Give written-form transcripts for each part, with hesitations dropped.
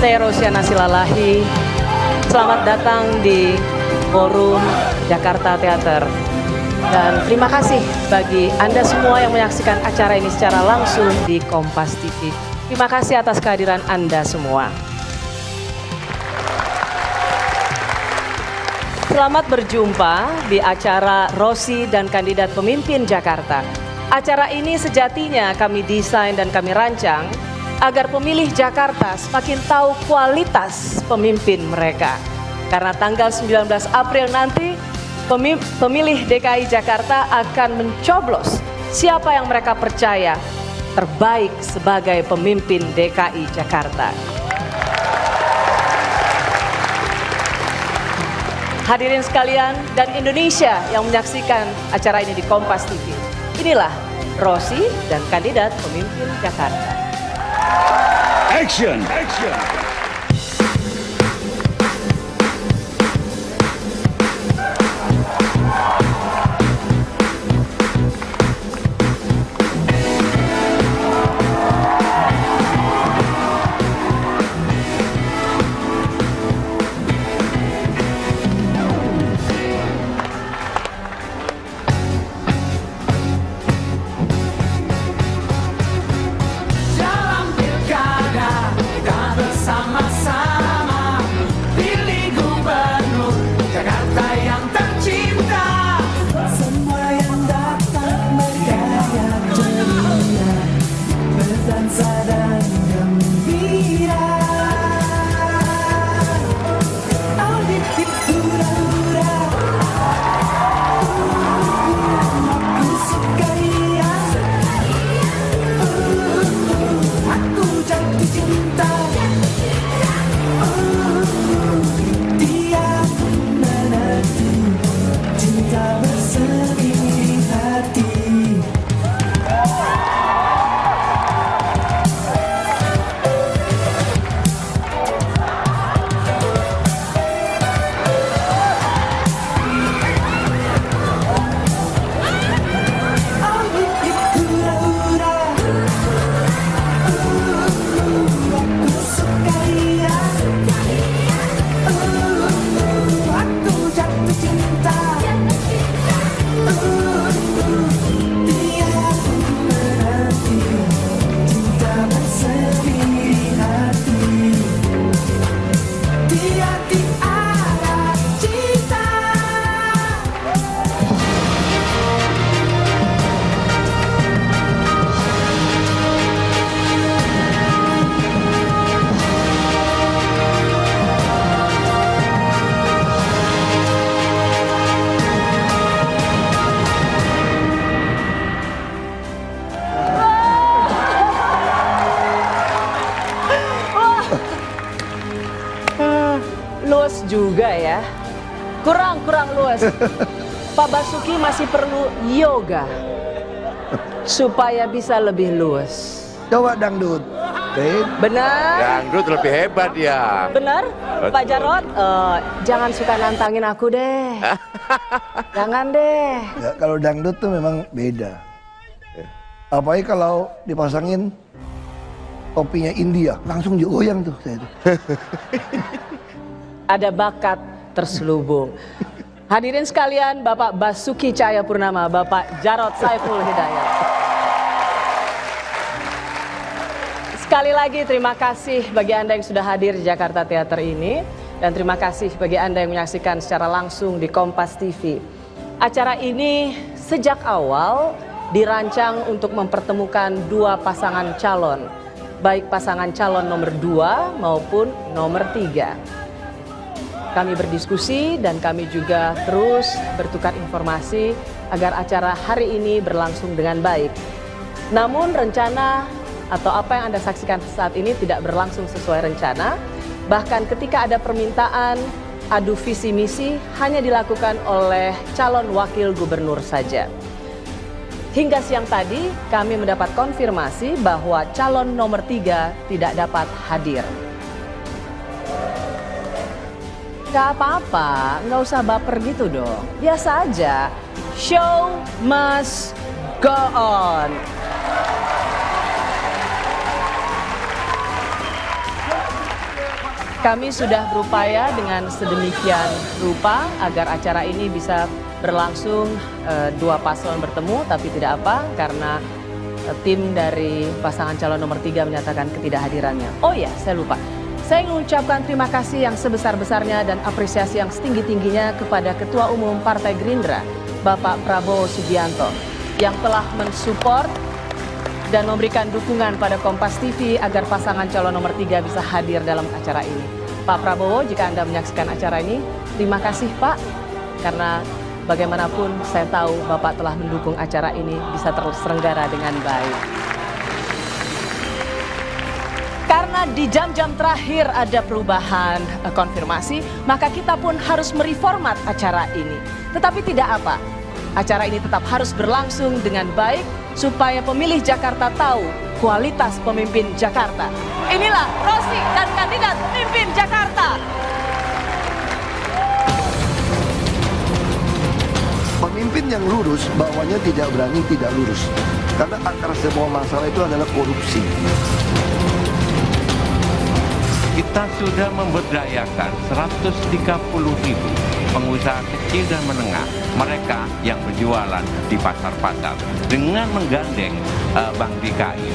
Saya Rosiana Silalahi. Selamat datang di Forum Jakarta Theater. Dan terima kasih bagi Anda semua yang menyaksikan acara ini secara langsung di Kompas TV. Terima kasih atas kehadiran Anda semua. Selamat berjumpa di acara Rosi dan Kandidat Pemimpin Jakarta. Acara ini sejatinya kami desain dan kami rancang agar pemilih Jakarta semakin tahu kualitas pemimpin mereka. Karena tanggal 19 April nanti pemilih DKI Jakarta akan mencoblos siapa yang mereka percaya terbaik sebagai pemimpin DKI Jakarta. Hadirin sekalian dan Indonesia yang menyaksikan acara ini di Kompas TV. Inilah Rosi dan Kandidat Pemimpin Jakarta. Action! Action! Luas juga ya, kurang luas. Pak Basuki masih perlu yoga supaya bisa lebih luas. Coba dangdut. Benar? Dangdut lebih hebat ya. Benar? Betul. Pak Jarod, jangan suka nantangin aku deh. Jangan deh. Ya, kalau dangdut tuh memang beda. Apalagi kalau dipasangin topinya India, langsung digoyang tuh saya tuh. Ada bakat terselubung. Hadirin sekalian, Bapak Basuki Cahayapurnama, Bapak Jarod Saiful Hidayat. Sekali lagi terima kasih bagi Anda yang sudah hadir di Jakarta Theater ini. Dan terima kasih bagi Anda yang menyaksikan secara langsung di Kompas TV. Acara ini sejak awal dirancang untuk mempertemukan dua pasangan calon. Baik pasangan calon nomor 2 maupun nomor 3. Kami berdiskusi dan kami juga terus bertukar informasi agar acara hari ini berlangsung dengan baik. Namun rencana atau apa yang Anda saksikan saat ini tidak berlangsung sesuai rencana. Bahkan ketika ada permintaan adu visi misi hanya dilakukan oleh calon wakil gubernur saja. Hingga siang tadi kami mendapat konfirmasi bahwa calon nomor 3 tidak dapat hadir. Gak apa-apa, nggak usah baper gitu dong. Biasa aja, show must go on. Kami sudah berupaya dengan sedemikian rupa agar acara ini bisa berlangsung dua paslon bertemu, tapi tidak apa karena tim dari pasangan calon nomor 3 menyatakan ketidakhadirannya. Oh ya, saya lupa. Saya ingin mengucapkan terima kasih yang sebesar-besarnya dan apresiasi yang setinggi-tingginya kepada Ketua Umum Partai Gerindra, Bapak Prabowo Subianto, yang telah mensupport dan memberikan dukungan pada Kompas TV agar pasangan calon nomor 3 bisa hadir dalam acara ini. Pak Prabowo, jika Anda menyaksikan acara ini, terima kasih Pak, karena bagaimanapun saya tahu Bapak telah mendukung acara ini bisa terselenggara dengan baik. Karena di jam-jam terakhir ada perubahan konfirmasi, maka kita pun harus mereformat acara ini. Tetapi tidak apa, acara ini tetap harus berlangsung dengan baik supaya pemilih Jakarta tahu kualitas pemimpin Jakarta. Inilah Rosi dan kandidat pemimpin Jakarta. Pemimpin yang lurus, bawahnya tidak berani tidak lurus. Karena akar semua masalah itu adalah korupsi. Kita sudah memberdayakan 130.000 pengusaha kecil dan menengah, mereka yang berjualan di pasar-pasar dengan menggandeng Bank DKI.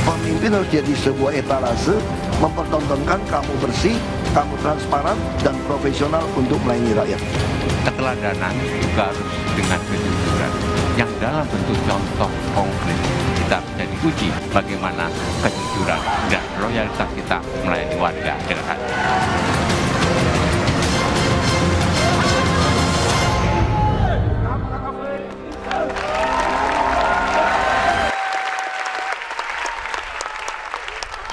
Pemimpin harus jadi sebuah etalase, mempertontonkan kamu bersih, kamu transparan, dan profesional untuk melayani rakyat. Keteladanan juga harus dengan kejujuran yang dalam bentuk contoh konkret. Kita bisa diuji bagaimana kejujuran dan loyalitas kita melayani warga dengan hati.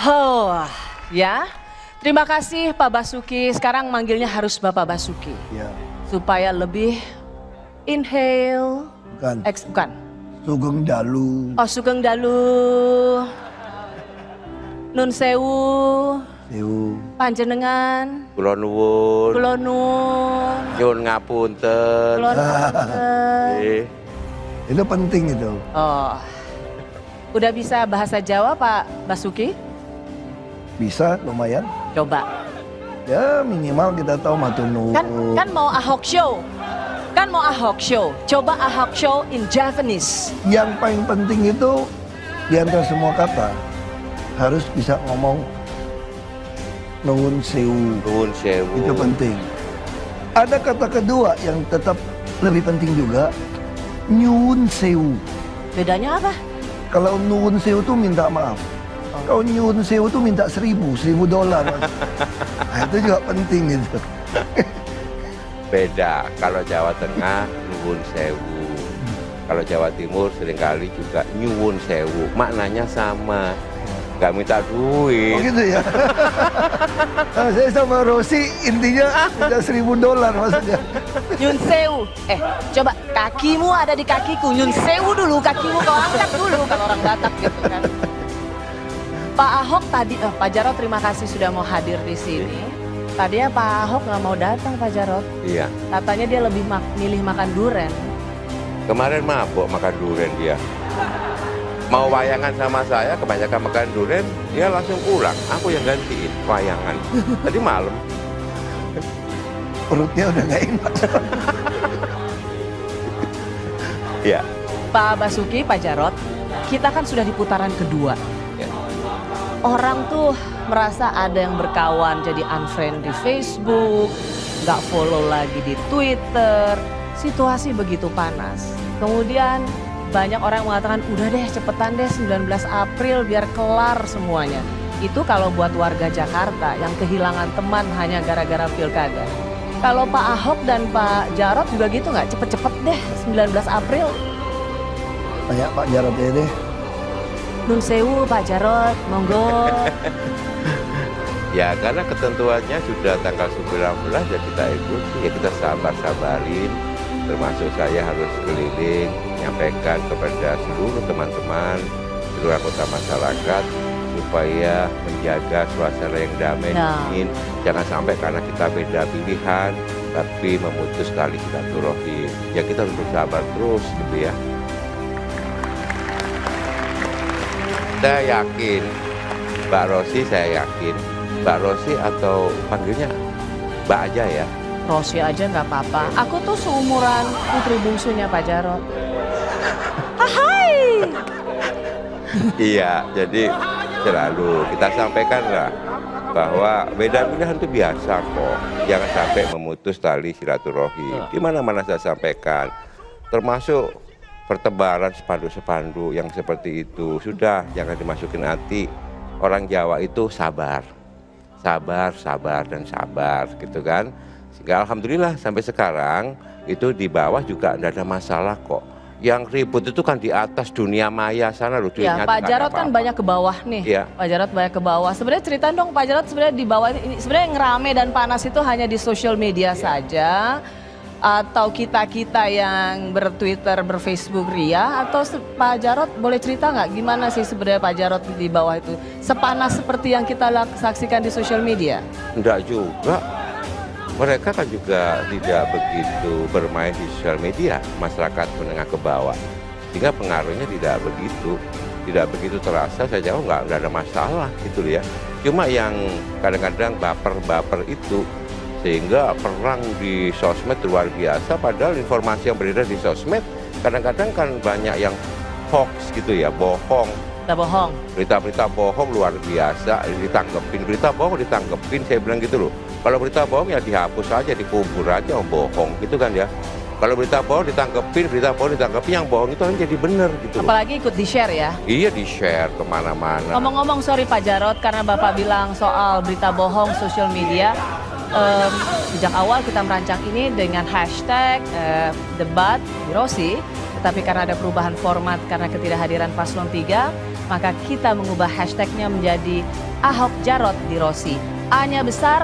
Oh, ya. Terima kasih Pak Basuki. Sekarang manggilnya harus Bapak Basuki. Ya. Supaya lebih inhale. Bukan. Bukan. Sugeng Dalu. Oh, Sugeng Dalu. Nun Sewu. Sewu. Panjenengan. Kula nuwun. Kula nuwun. Nyuwun ngapunten. Kula nuwun. Itu penting itu. Oh. Udah bisa bahasa Jawa Pak Basuki? Bisa lumayan. Coba. Ya minimal kita tahu matur nuwun. Kan mau Ahok Show. Kan mau Ahok Show. Coba Ahok Show in Javanese. Yang paling penting itu di antara semua kata harus bisa ngomong nuwun sewu. Nuwun sewu. Itu penting. Ada kata kedua yang tetap lebih penting juga, nyuwun sewu. Bedanya apa? Kalau nuwun sewu itu minta maaf. Kalau nyuwun sewu itu minta $1.000 dolar. Nah, itu juga penting gitu. Beda, kalau Jawa Tengah nuwun sewu. Kalau Jawa Timur seringkali juga nyuwun sewu. Maknanya sama. Gak minta duit. Oh gitu ya. Nah, saya sama Rosi intinya minta $1.000 maksudnya. Nyun sewu. Coba kakimu ada di kakiku. Nyun sewu dulu, kakimu kau angkat dulu kalau orang Batak gitu kan. Pak Ahok tadi, Pak Jarod terima kasih sudah mau hadir di sini. Tadinya Pak Ahok nggak mau datang Pak Jarod. Iya. Katanya dia lebih milih makan duren. Kemarin mabuk makan durian dia. Mau wayangan sama saya, kebanyakan makan durian, dia langsung pulang. Aku yang gantiin wayangan. Tadi malam. Perutnya udah gak enak. Iya. Pak Basuki, Pak Jarod, kita kan sudah di putaran kedua. Ya. Orang tuh merasa ada yang berkawan jadi unfriend di Facebook, nggak follow lagi di Twitter. Situasi begitu panas. Kemudian banyak orang mengatakan udah deh cepetan deh 19 April biar kelar semuanya. Itu kalau buat warga Jakarta yang kehilangan teman hanya gara-gara pilkada. Kalau Pak Ahok dan Pak Jarod juga gitu nggak? Cepet-cepet deh 19 April. Tanya Pak Jarod ya deh. Nun sewu Pak Jarod, monggo. Ya karena ketentuannya sudah tanggal 19 ya kita ikuti. Ya kita sabar-sabarin. Termasuk saya harus keliling, menyampaikan kepada seluruh teman-teman, seluruh anggota masyarakat supaya menjaga suasana yang damai dingin. Jangan sampai karena kita beda pilihan, tapi memutus tali silaturahim. Ya kita harus bersabar terus gitu ya. Saya yakin Mbak Rosi saya yakin, Mbak Rosi atau panggilnya Mbak aja ya. Rosi aja nggak apa-apa. Aku tuh seumuran putri bungsunya Pak Jarod. Hai. Iya, jadi selalu kita sampaikanlah bahwa beda pilihan itu biasa kok. Jangan sampai memutus tali silaturahim. Di mana-mana saya sampaikan, termasuk pertebaran spanduk-spanduk yang seperti itu. Sudah, jangan dimasukin hati. Orang Jawa itu sabar, sabar dan sabar, gitu kan. Sehingga alhamdulillah sampai sekarang itu di bawah juga tidak ada masalah kok. Yang ribut itu kan di atas dunia maya sana loh. Ya, Pak Jarod kan banyak ke bawah nih. Ya. Pak Jarod banyak ke bawah. Sebenarnya ceritain dong Pak Jarod, sebenarnya di bawah ini sebenarnya yang rame dan panas itu hanya di sosial media saja, atau kita-kita yang bertwitter, berfacebook ria, atau Pak Jarod boleh cerita nggak gimana sih sebenarnya Pak Jarod di bawah itu sepanas seperti yang kita saksikan di sosial media? Enggak juga. Mereka kan juga tidak begitu bermain di sosial media, masyarakat menengah ke bawah. Sehingga pengaruhnya tidak begitu terasa, saya jawab nggak ada masalah gitu ya. Cuma yang kadang-kadang baper-baper itu, sehingga perang di sosmed luar biasa, padahal informasi yang beredar di sosmed kadang-kadang kan banyak yang hoax gitu ya, bohong. Bohong. Berita-berita bohong luar biasa berita bohong ditangkepin, saya bilang gitu loh. Kalau berita bohong ya dihapus aja, dikubur aja, bohong gitu kan ya. Kalau berita bohong ditangkepin, yang bohong itu kan jadi bener gitu loh. Apalagi ikut di-share ya? Iya, di-share kemana-mana. Ngomong-ngomong, sorry Pak Jarod, karena Bapak bilang soal berita bohong sosial media, sejak awal kita merancang ini dengan hashtag debat di Rosi, tetapi karena ada perubahan format karena ketidakhadiran paslon 3, maka kita mengubah hashtagnya menjadi Ahok Jarod di Rosi. A-nya besar,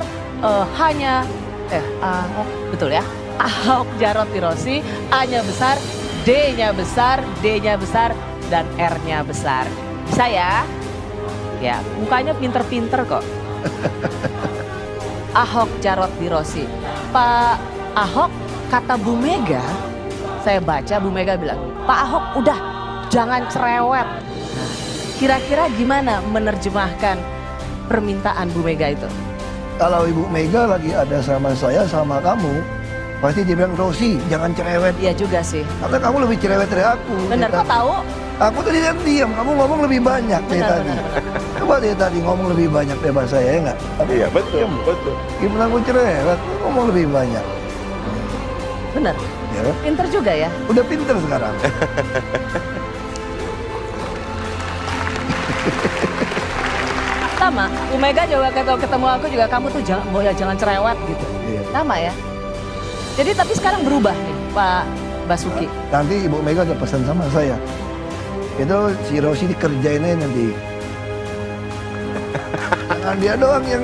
betul ya, Ahok Jarod di Rosi, A-nya besar, D-nya besar, D-nya besar, dan R-nya besar. Bisa ya? Ya, mukanya pinter-pinter kok. Ahok Jarod di Rosi. Pak Ahok, kata Bu Mega, saya baca Bu Mega bilang, Pak Ahok udah jangan cerewet. Kira-kira gimana menerjemahkan permintaan Bu Mega itu? Kalau Ibu Mega lagi ada sama saya, sama kamu, pasti dia bilang, Rosi jangan cerewet. Iya juga sih. Karena kamu lebih cerewet dari aku. Bener, kok tahu? Aku tadi kan diam, kamu ngomong lebih banyak dari tadi. Coba dia tadi ngomong lebih banyak daripada saya, ya nggak? Iya, betul. Gimana aku cerewet, ngomong lebih banyak. Bener, Ya, pinter juga ya. udah pinter sekarang. Sama, Bu Mega juga ketemu aku juga, kamu tuh jangan cerewet gitu. Iya. Sama ya. Jadi tapi sekarang berubah nih Pak Basuki. Nanti Ibu Mega ada pesan sama saya. Itu si Rosi dikerjain aja nanti. Jangan dia doang yang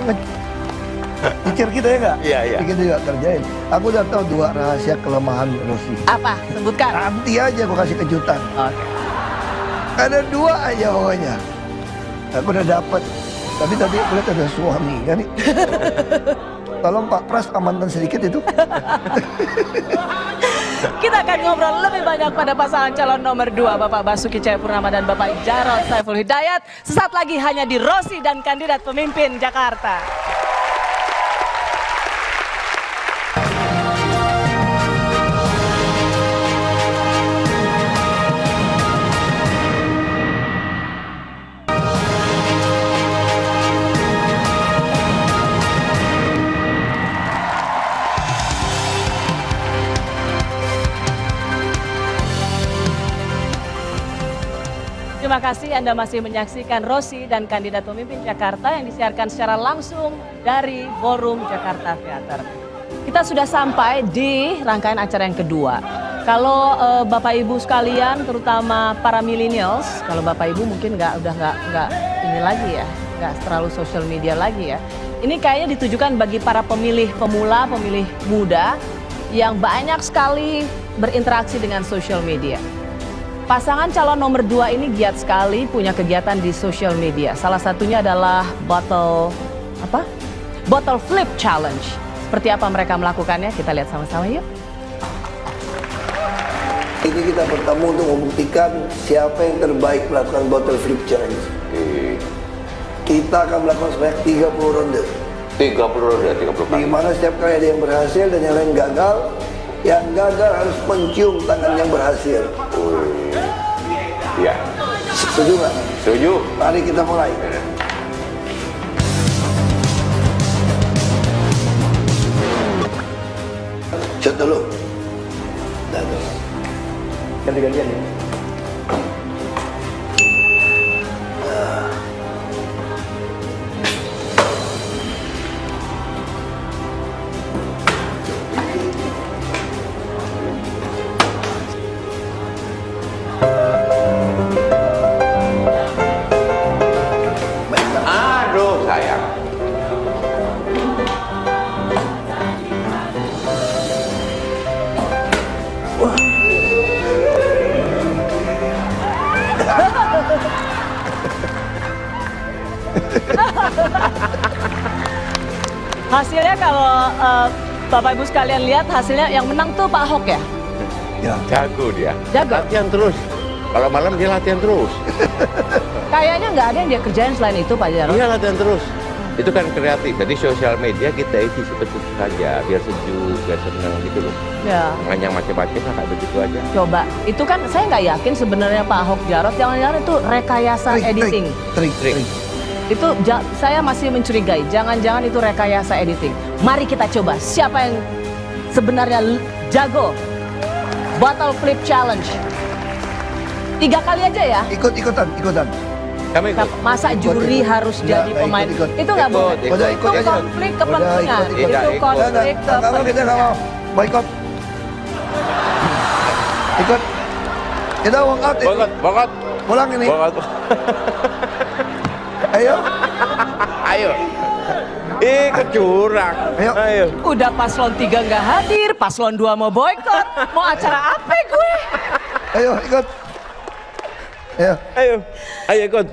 pikir kita ya nggak? Iya. Kita juga kerjain. Aku udah tahu 2 rahasia kelemahan Rosi. Apa? Sebutkan. Nanti aja aku kasih kejutan. Oke. Ada 2 aja pokoknya. Aku udah dapat. Tapi tadi aku lihat ada suami kan. Tolong Pak Pras amankan sedikit itu. Kita akan ngobrol lebih banyak pada pasangan calon nomor 2, Bapak Basuki Cahayapurnama dan Bapak Jarod Saiful Hidayat. Sesaat lagi hanya di Rosi dan Kandidat Pemimpin Jakarta. Terima kasih Anda masih menyaksikan Rosi dan Kandidat Pemimpin Jakarta yang disiarkan secara langsung dari Ballroom Jakarta Theater. Kita sudah sampai di rangkaian acara yang kedua. Kalau Bapak Ibu sekalian, terutama para millennials, kalau Bapak Ibu mungkin udah nggak ini lagi ya, nggak terlalu social media lagi ya. Ini kayaknya ditujukan bagi para pemilih pemula, pemilih muda yang banyak sekali berinteraksi dengan social media. Pasangan calon nomor 2 ini giat sekali punya kegiatan di social media. Salah satunya adalah bottle flip challenge. Seperti apa mereka melakukannya? Kita lihat sama-sama yuk. Ini kita bertemu untuk membuktikan siapa yang terbaik melakukan bottle flip challenge. kita akan melakukan sebanyak 30 ronde. 30 ronde, 30 kali. Di mana setiap kali ada yang berhasil dan yang lain gagal, yang gagal harus mencium tangan yang berhasil. Iya. Setuju nggak? Setuju. Mari kita mulai. Shot dulu. Dan ganti-gantian ya. Aduh, sayang. Hasilnya kalau Bapak Ibu sekalian lihat hasilnya yang menang tuh Pak Ahok ya? Ya. Jago dia. Jago. Latihan terus. Kalau malam dia latihan terus. Kayaknya nggak ada yang dia kerjain selain itu Pak Jarod. Dia latihan terus. Itu kan kreatif. Jadi sosial media kita isi seperti itu saja, biar sejuk, biar senang gitu loh. Ya. Jangan yang macam-macam lah, kayak begitu aja. Coba, itu kan saya nggak yakin sebenarnya Pak Ahok Jarot, jangan-jangan itu rekayasa editing. Trik. Itu saya masih mencurigai, jangan-jangan itu rekayasa editing. Mari kita coba, siapa yang sebenarnya jago? Bottle flip challenge. 3 kali aja ya. Ikutan. Kami ikut. Masa juri harus Nggak, jadi nggak pemain? ikut. Itu nggak boleh. Ikut. Udah Itu ikut aja. konflik kepentingan. Ikut. Itu Nggak, konflik Nggak mau, kita nggak mau. kepentingan. Boykot. Ikut. Kita walk out. Bokot. Pulang ini. Bokot. Ayo. Ayo. Kecurang. Ayo. Udah paslon 3 nggak hadir, paslon 2 mau boykot. Mau acara apa gue? Ayo, ikut. Ayo ikut.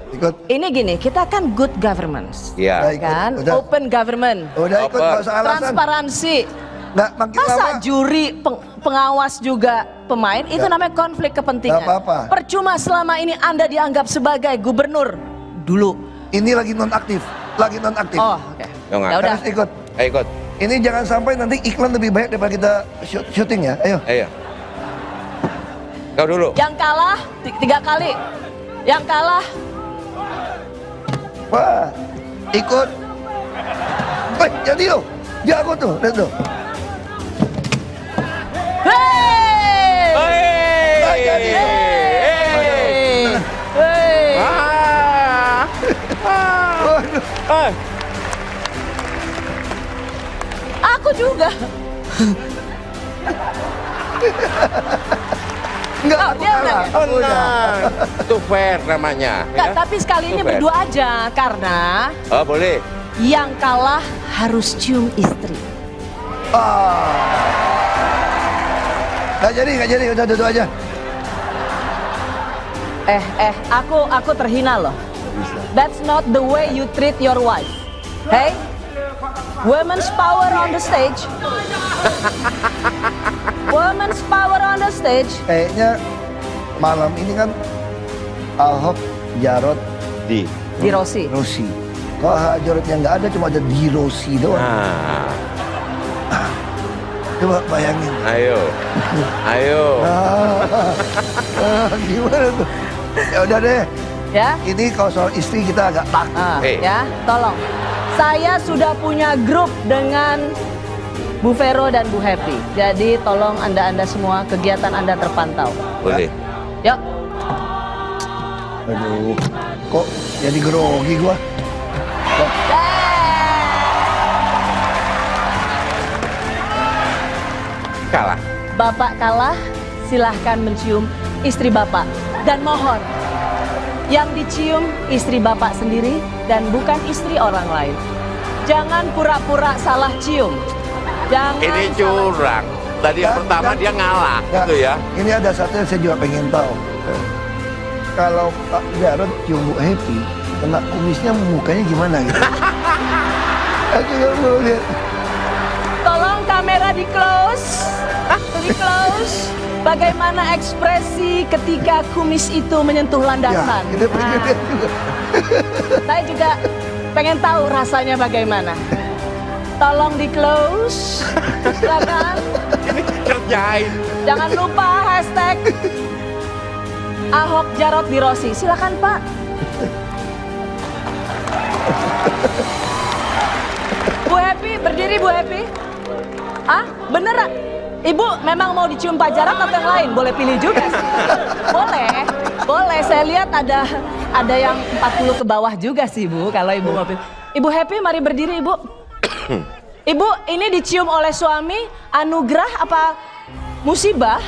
Ini gini, kita kan good governance. Iya. Baik. Kan? Udah. Open government. Udah ikut, nggak usah alasan. Transparansi. Nggak makin lama. Masa juri pengawas juga pemain itu Nggak. namanya konflik kepentingan. Nggak apa-apa. Percuma selama ini Anda dianggap sebagai gubernur dulu. Ini lagi nonaktif. Oh, oke. Yo, nggak. Ya udah. Harus ikut. Ayo ikut. Ini jangan sampai nanti iklan lebih banyak daripada kita syuting ya. Ayo. Ayo. Kau dulu. Yang kalah 3 kali. Yang kalah Wah, ikut. Jadi lo. Jago tuh, lihat tuh. Hey! Nggak jadi. Hey! Waduh. Aku juga. Enggak, Oh, aku dia kalah. menang. Aku udah. Itu fair namanya. Nggak, ya? tapi sekali ini Itu fair. berdua aja karena Oh boleh. yang kalah harus cium istri. Nggak jadi, udah duduk aja. Aku terhina loh. That's not the way you treat your wife. Hey, women's power on the stage. Women's power on the stage. Kayaknya malam ini kan Ahok, Jarot, Di. Di Rossi. Rossi. Kalau Jarotnya nggak ada, cuma ada di Rossi doang. Nah, Coba bayangin. ayo. Gimana tuh? Ya udah deh. Ya. Ini kalau soal istri kita agak takut. Hey. Ya, tolong. Saya sudah punya grup dengan Bu Vero dan Bu Happy. Jadi tolong Anda semua kegiatan Anda terpantau. Boleh. Yuk. Aduh, kok jadi grogi gua? Kalah. Bapak kalah, silahkan mencium istri Bapak. Dan mohon, yang dicium istri Bapak sendiri dan bukan istri orang lain. Jangan pura-pura salah cium. Jangan Ini salah- curang. Tadi yang Dan- pertama dan- dia ngalah, Nggak, gitu ya. Ini ada satu yang saya juga pengen tahu. Kalau Pak Jarod cium Bu Happy, kena kumisnya mukanya gimana gitu? Aku nggak mau lihat. Tolong kamera di close. Di close. bagaimana ekspresi ketika kumis itu menyentuh Ya, landasan? kita pengen Nah, lihat juga. saya juga pengen tahu rasanya bagaimana. Tolong di close, silakan. Ini kerjain. Jangan lupa hashtag Ahok Jarot di Rossi. Silakan Pak. Bu Happy, berdiri Bu Happy. Ah, beneran? Ibu memang mau dicium Pak Jarot atau yang lain? Boleh pilih juga sih. Boleh, boleh. Saya lihat ada yang 40 ke bawah juga sih Bu, kalau Ibu mau pilih. Ibu Happy, mari berdiri Ibu. Ibu, ini dicium oleh suami, anugerah apa musibah?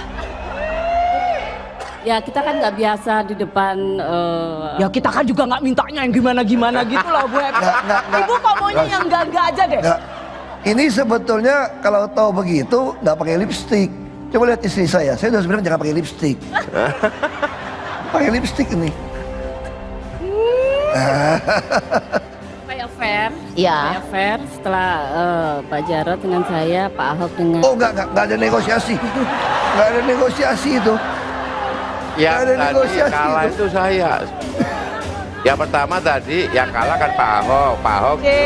Ya kita kan nggak biasa di depan Ya kita kan juga nggak mintanya yang gimana-gimana gitu loh Bu Happy. Nggak. Ibu kok maunya yang enggak aja deh? Nggak. Ini sebetulnya kalau tahu begitu nggak pakai lipstik. Coba lihat istri saya udah sebenarnya jangan pakai lipstik. Pakai lipstik ini. supaya fair. Iya. Supaya fair setelah Pak Jarot dengan saya, Pak Ahok dengan Oh nggak ada negosiasi. Nggak ada negosiasi itu. Yang Nggak ada tadi negosiasi kalah itu. itu saya. Yang pertama tadi yang kalah kan Pak Ahok. Pak Ahok Cium,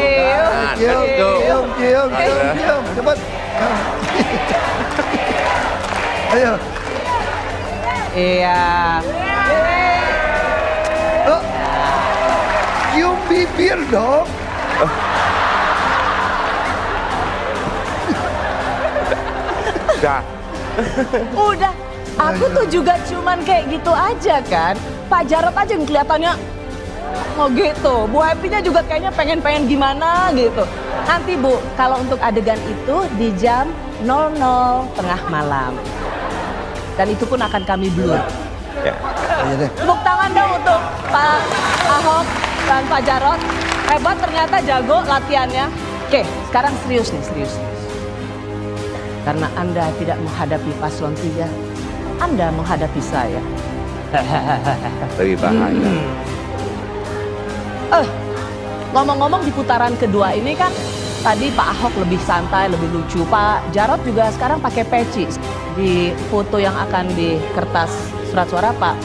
kan Cium, itu. cium, cepat. Ayo. Iya. Oh. Cium bibir dong. Udah. Udah. Aku tuh juga cuman kayak gitu aja kan. Pak Jarot aja yang kelihatannya oh gitu. Bu Happy-nya juga kayaknya pengen gimana gitu. Nanti Bu, kalau untuk adegan itu di jam 00 tengah malam. Dan itu pun akan kami blur. Ya. Ayo deh. Tepuk tangan dong untuk Pak Ahok dan Pak Jarot. Hebat ternyata, jago latihannya. Oke, sekarang serius nih, serius. Karena Anda tidak menghadapi paslon 3, Anda menghadapi saya. Lebih bahaya. Ngomong-ngomong di putaran kedua ini kan tadi Pak Ahok lebih santai, lebih lucu. Pak Jarot juga sekarang pakai peci. Di foto yang akan di kertas surat suara Pak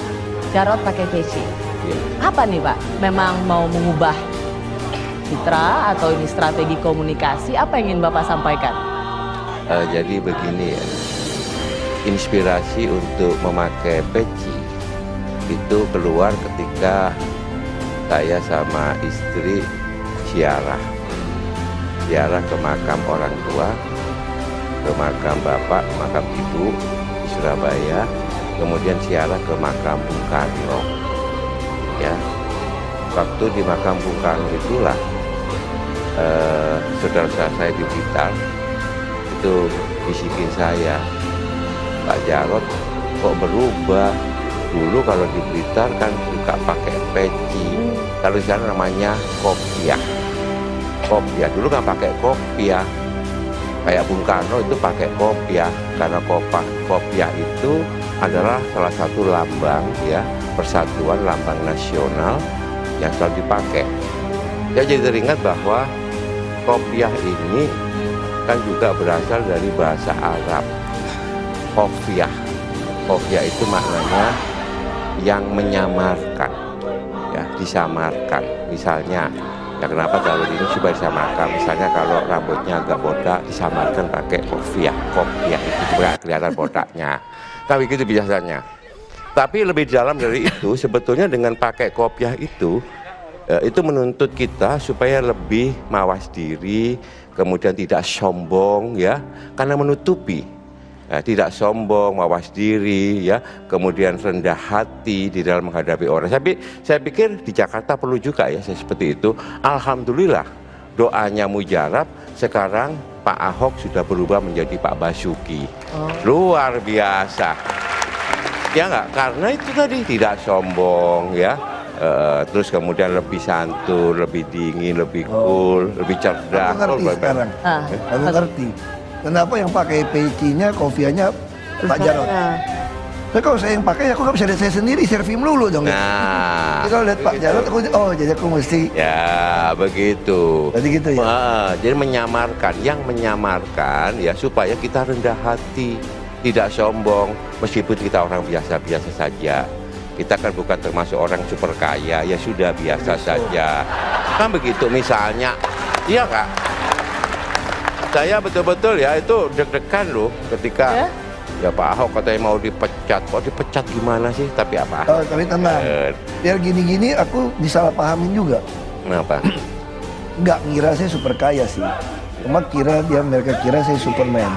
Jarot pakai peci. Ya. Apa nih Pak? Memang mau mengubah citra atau ini strategi komunikasi? Apa yang ingin Bapak sampaikan? Jadi begini ya. Inspirasi untuk memakai peci itu keluar ketika saya sama istri ziarah ke makam orang tua, ke makam bapak, makam ibu di Surabaya, kemudian ziarah ke makam Bung Karno. Ya, waktu di makam Bung Karno itulah saudara saya di Blitar itu bisikin saya, Pak Jarot kok berubah? Dulu kalau di Blitar kan suka pakai peci, kalau di sana namanya kopiah. Kopiah dulu kan pakai kopiah, kayak Bung Karno itu pakai kopiah, karena kopiah itu adalah salah satu lambang ya persatuan, lambang nasional yang selalu dipakai. Saya jadi teringat bahwa kopiah ini kan juga berasal dari bahasa Arab. Kopiah, kopiah itu maknanya yang menyamarkan, ya disamarkan. Misalnya, ya kenapa kalau ini supaya disamarkan? Misalnya kalau rambutnya agak botak, disamarkan pakai kopiah. Kopiah itu juga kelihatan botaknya. Tapi gitu biasanya. Tapi lebih dalam dari itu, sebetulnya dengan pakai kopiah itu menuntut kita supaya lebih mawas diri, kemudian tidak sombong ya, karena menutupi. Tidak sombong, mawas diri, ya, kemudian rendah hati di dalam menghadapi orang. Saya pikir di Jakarta perlu juga ya seperti itu. Alhamdulillah doanya mujarab, sekarang Pak Ahok sudah berubah menjadi Pak Basuki. Luar biasa. Ya enggak, karena itu tadi tidak sombong ya. Terus kemudian lebih santun, lebih dingin, lebih cool, lebih cerdas. Aku ngerti sekarang. Aku ngerti. Kenapa yang pakai pecinya, kopiahnya Pak Jarot? Tapi kalau saya yang pakai, aku nggak bisa lihat saya sendiri, servim dulu dong. Nah, Jadi kalau lihat Pak Jarot, jadi aku mesti. ya begitu. Jadi gitu ya. Jadi menyamarkan, yang menyamarkan ya supaya kita rendah hati. tidak sombong, meskipun kita orang biasa-biasa saja. Kita kan bukan termasuk orang super kaya, ya sudah biasa saja. Kan begitu misalnya, iya Kak? Saya betul-betul ya itu deg-degan loh ketika ya Pak Ahok katanya mau dipecat. Kok dipecat gimana sih? Tapi apa? Oh, tapi tenang. Biar gini-gini aku disalahpahamin juga. Kenapa? Nggak ngira saya super kaya sih. Cuma mereka kira saya Superman.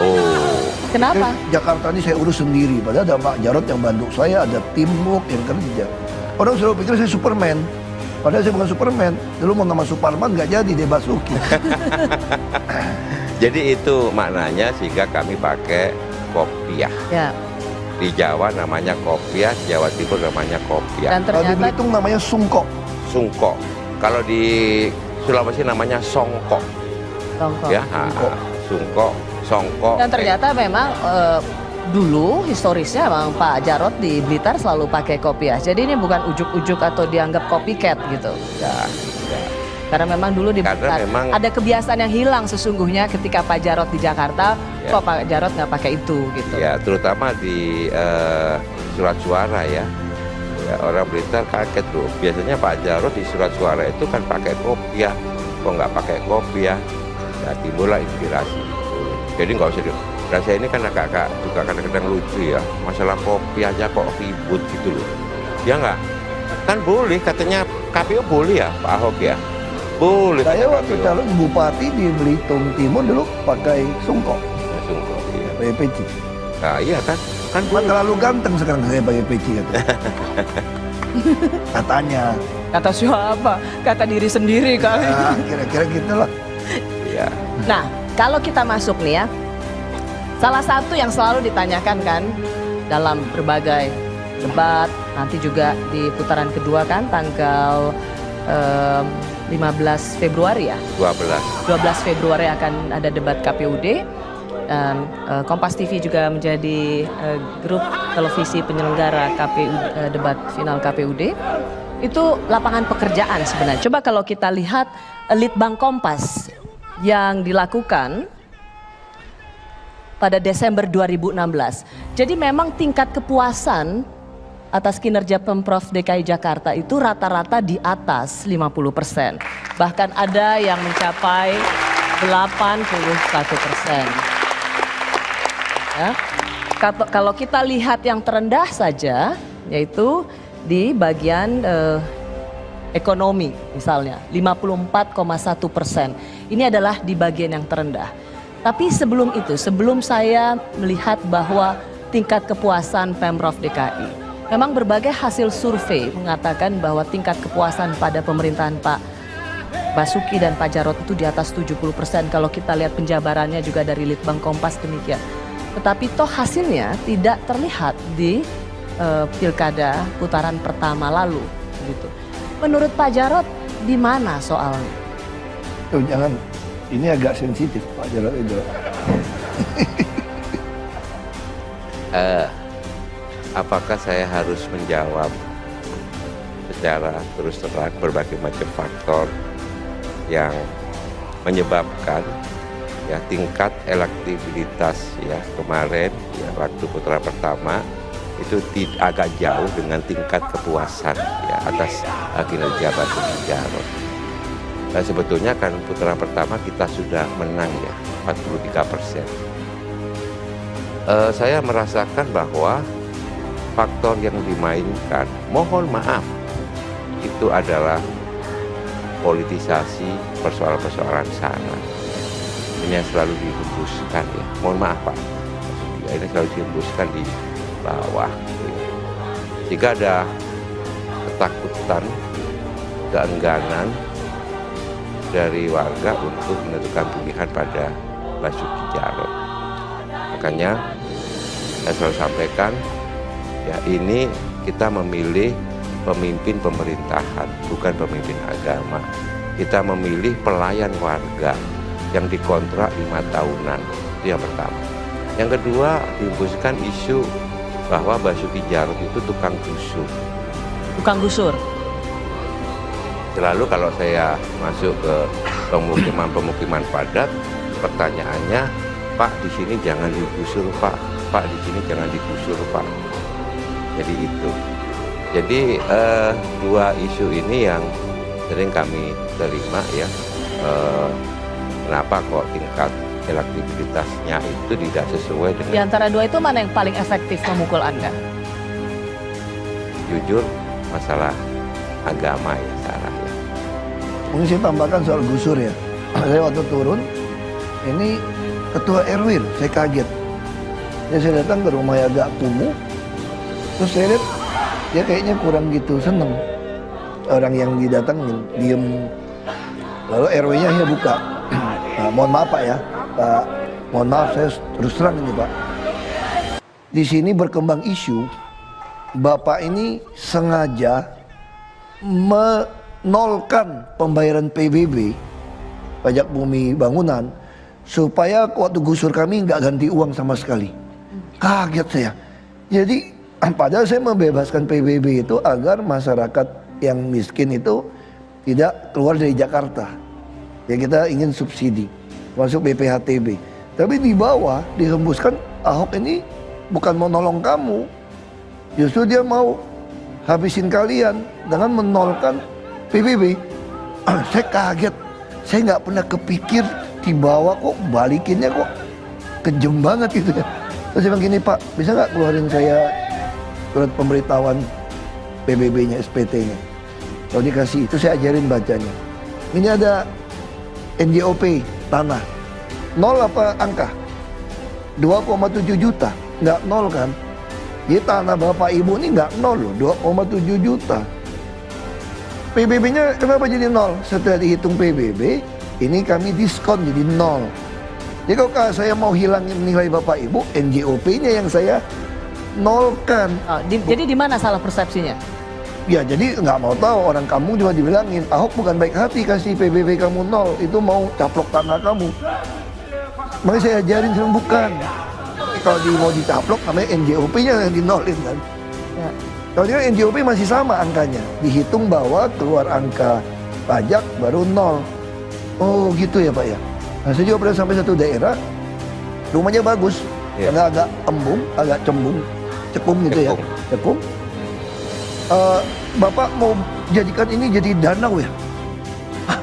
Oh. Kenapa? Jakarta ini saya urus sendiri. Padahal ada Pak Jarod yang bantu saya, ada teamwork yang kerja. Orang selalu pikir saya Superman. Padahal saya bukan Superman. Dulu mau nama Superman nggak jadi, dia Basuki. Jadi itu maknanya sehingga kami pakai kopiah. Ya. Di Jawa namanya kopiah, Jawa Timur namanya kopiah. Dan Kalau di ternyata Belitung namanya sungkok. Sungkok. Kalau di Sulawesi namanya songkok. Songkok. Ya, sungkok, songkok. Dan ternyata memang dulu historisnya memang Pak Jarod di Blitar selalu pakai kopiah. Jadi ini bukan ujuk-ujuk atau dianggap copycat gitu. Ya, ya. Karena memang dulu di Blitar ada kebiasaan yang hilang sesungguhnya ketika Pak Jarod di Jakarta, kok Pak Jarod nggak pakai itu gitu. Ya, terutama di surat suara ya. Ya, orang Blitar kaget tuh. Biasanya Pak Jarod di surat suara itu kan pakai kopiah. Kok nggak pakai kopiah? Ya, timbullah inspirasi. Jadi nggak usah dan saya ini kan agak juga kadang-kadang lucu ya. Masalah kopi aja kok ribut gitu loh. Ya nggak? Kan boleh katanya KPU boleh ya Pak Ahok ya? Boleh. Saya waktu calon bupati di Belitung Timur dulu pakai sungkok. Ya, sungkok, iya. Pakai peci. Nah iya kan? Kan Cuma terlalu ganteng sekarang saya pakai peci katanya. Katanya. Kata siapa? Kata diri sendiri kali. Nah, kira-kira gitulah. ya. Nah, kalau kita masuk nih ya, salah satu yang selalu ditanyakan kan dalam berbagai debat, nanti juga di putaran kedua kan tanggal 15 Februari ya? 12 Februari akan ada debat KPUD. Dan Kompas TV juga menjadi grup televisi penyelenggara debat final KPUD. Itu lapangan pekerjaan sebenarnya. Coba kalau kita lihat Litbang Kompas yang dilakukan pada Desember 2016. Jadi memang tingkat kepuasan atas kinerja Pemprov DKI Jakarta itu rata-rata di atas 50%. Bahkan ada yang mencapai 81%. Ya. Kalau kita lihat yang terendah saja, yaitu di bagian ekonomi misalnya 54,1%. Ini adalah di bagian yang terendah. Tapi sebelum itu, sebelum saya melihat bahwa tingkat kepuasan Pemprov DKI, memang berbagai hasil survei mengatakan bahwa tingkat kepuasan pada pemerintahan Pak Basuki dan Pak Jarod itu di atas 70%. Kalau kita lihat penjabarannya juga dari Litbang Kompas demikian. Tetapi toh hasilnya tidak terlihat di pilkada putaran pertama lalu. Gitu. Menurut Pak Jarod, di mana soalnya? Tuh, jangan, ini agak sensitif Pak Jarod itu. Apakah saya harus menjawab secara terus terang berbagai macam faktor yang menyebabkan ya tingkat elektabilitas ya kemarin ya waktu putaran pertama itu agak jauh dengan tingkat kepuasan ya atas kinerja Basuki Jarod. Dan sebetulnya kan putaran pertama kita sudah menang ya 43%. Saya merasakan bahwa faktor yang dimainkan, mohon maaf, itu adalah politisasi persoalan-persoalan sana. Ini yang selalu dihembuskan ya. Mohon maaf Pak, ini selalu dihembuskan di bawah. Jika ada ketakutan, keengganan dari warga untuk menentukan pilihan pada Basuki Jarod. Makanya saya selalu sampaikan, ya ini kita memilih pemimpin pemerintahan, bukan pemimpin agama. Kita memilih pelayan warga yang dikontrak 5 tahunan, itu yang pertama. Yang kedua, dihembuskan isu bahwa Basuki Jarod itu tukang gusur. Tukang gusur? Selalu kalau saya masuk ke pemukiman-pemukiman padat, pertanyaannya, Pak di sini jangan digusur Pak. Pak di sini jangan digusur Pak. Jadi itu. Jadi dua isu ini yang sering kami terima ya. Kenapa kok tingkat elektabilitasnya itu tidak sesuai dengan. Di antara dua itu mana yang paling efektif memukul Anda? Jujur masalah agama ya Sarah ya. Mungkin saya tambahkan soal gusur ya. Saya waktu turun, ini ketua RW loh, saya kaget. Ya, saya datang ke rumah yang agak kumuh, terus saya lihat dia kayaknya kurang gitu seneng. Orang yang didatangin, diem. Lalu RW-nya akhirnya buka. Nah, mohon maaf Pak ya, Pak. Mohon maaf saya terus terang ini Pak. Di sini berkembang isu, Bapak ini sengaja menolkan pembayaran PBB, pajak bumi bangunan, supaya waktu gusur kami nggak ganti uang sama sekali. Kaget saya. Jadi padahal saya membebaskan PBB itu agar masyarakat yang miskin itu tidak keluar dari Jakarta. Ya kita ingin subsidi, masuk BPHTB. Tapi di bawah dihembuskan, Ahok ini bukan mau nolong kamu, justru dia mau habisin kalian dengan menolkan PBB. Saya kaget, saya nggak pernah kepikir di bawah kok balikinnya kok kejem banget gitu ya. Terus saya bilang gini Pak, bisa nggak keluarin saya surat pemberitahuan PBB-nya, SPT-nya. Kalau dikasih itu saya ajarin bacanya. Ini ada NJOP tanah, nol apa angka? 2,7 juta, nggak nol kan? Jadi tanah Bapak Ibu ini nggak nol loh, 2,7 juta. PBB-nya kenapa jadi nol? Setelah dihitung PBB, ini kami diskon jadi nol. Jadi kalau saya mau hilangin nilai Bapak Ibu, NJOP-nya yang saya nolkan. Oh, jadi di mana salah persepsinya? Ya jadi nggak mau tahu, orang kamu juga dibilangin Ahok bukan baik hati kasih PBB kamu nol, itu mau caplok tanah kamu. Makanya saya ajarin sebelum bukan. Kalau mau dicaplok namanya NJOP-nya yang dinolin kan. Ya. Kalau dia NJOP masih sama angkanya, dihitung bahwa keluar angka pajak baru nol. Oh gitu ya Pak ya. Nah, saya juga pernah sampai satu daerah, rumahnya bagus, Ya. karena agak embung, agak cekung gitu ya, cekung. Bapak mau jadikan ini jadi danau ya? Hah,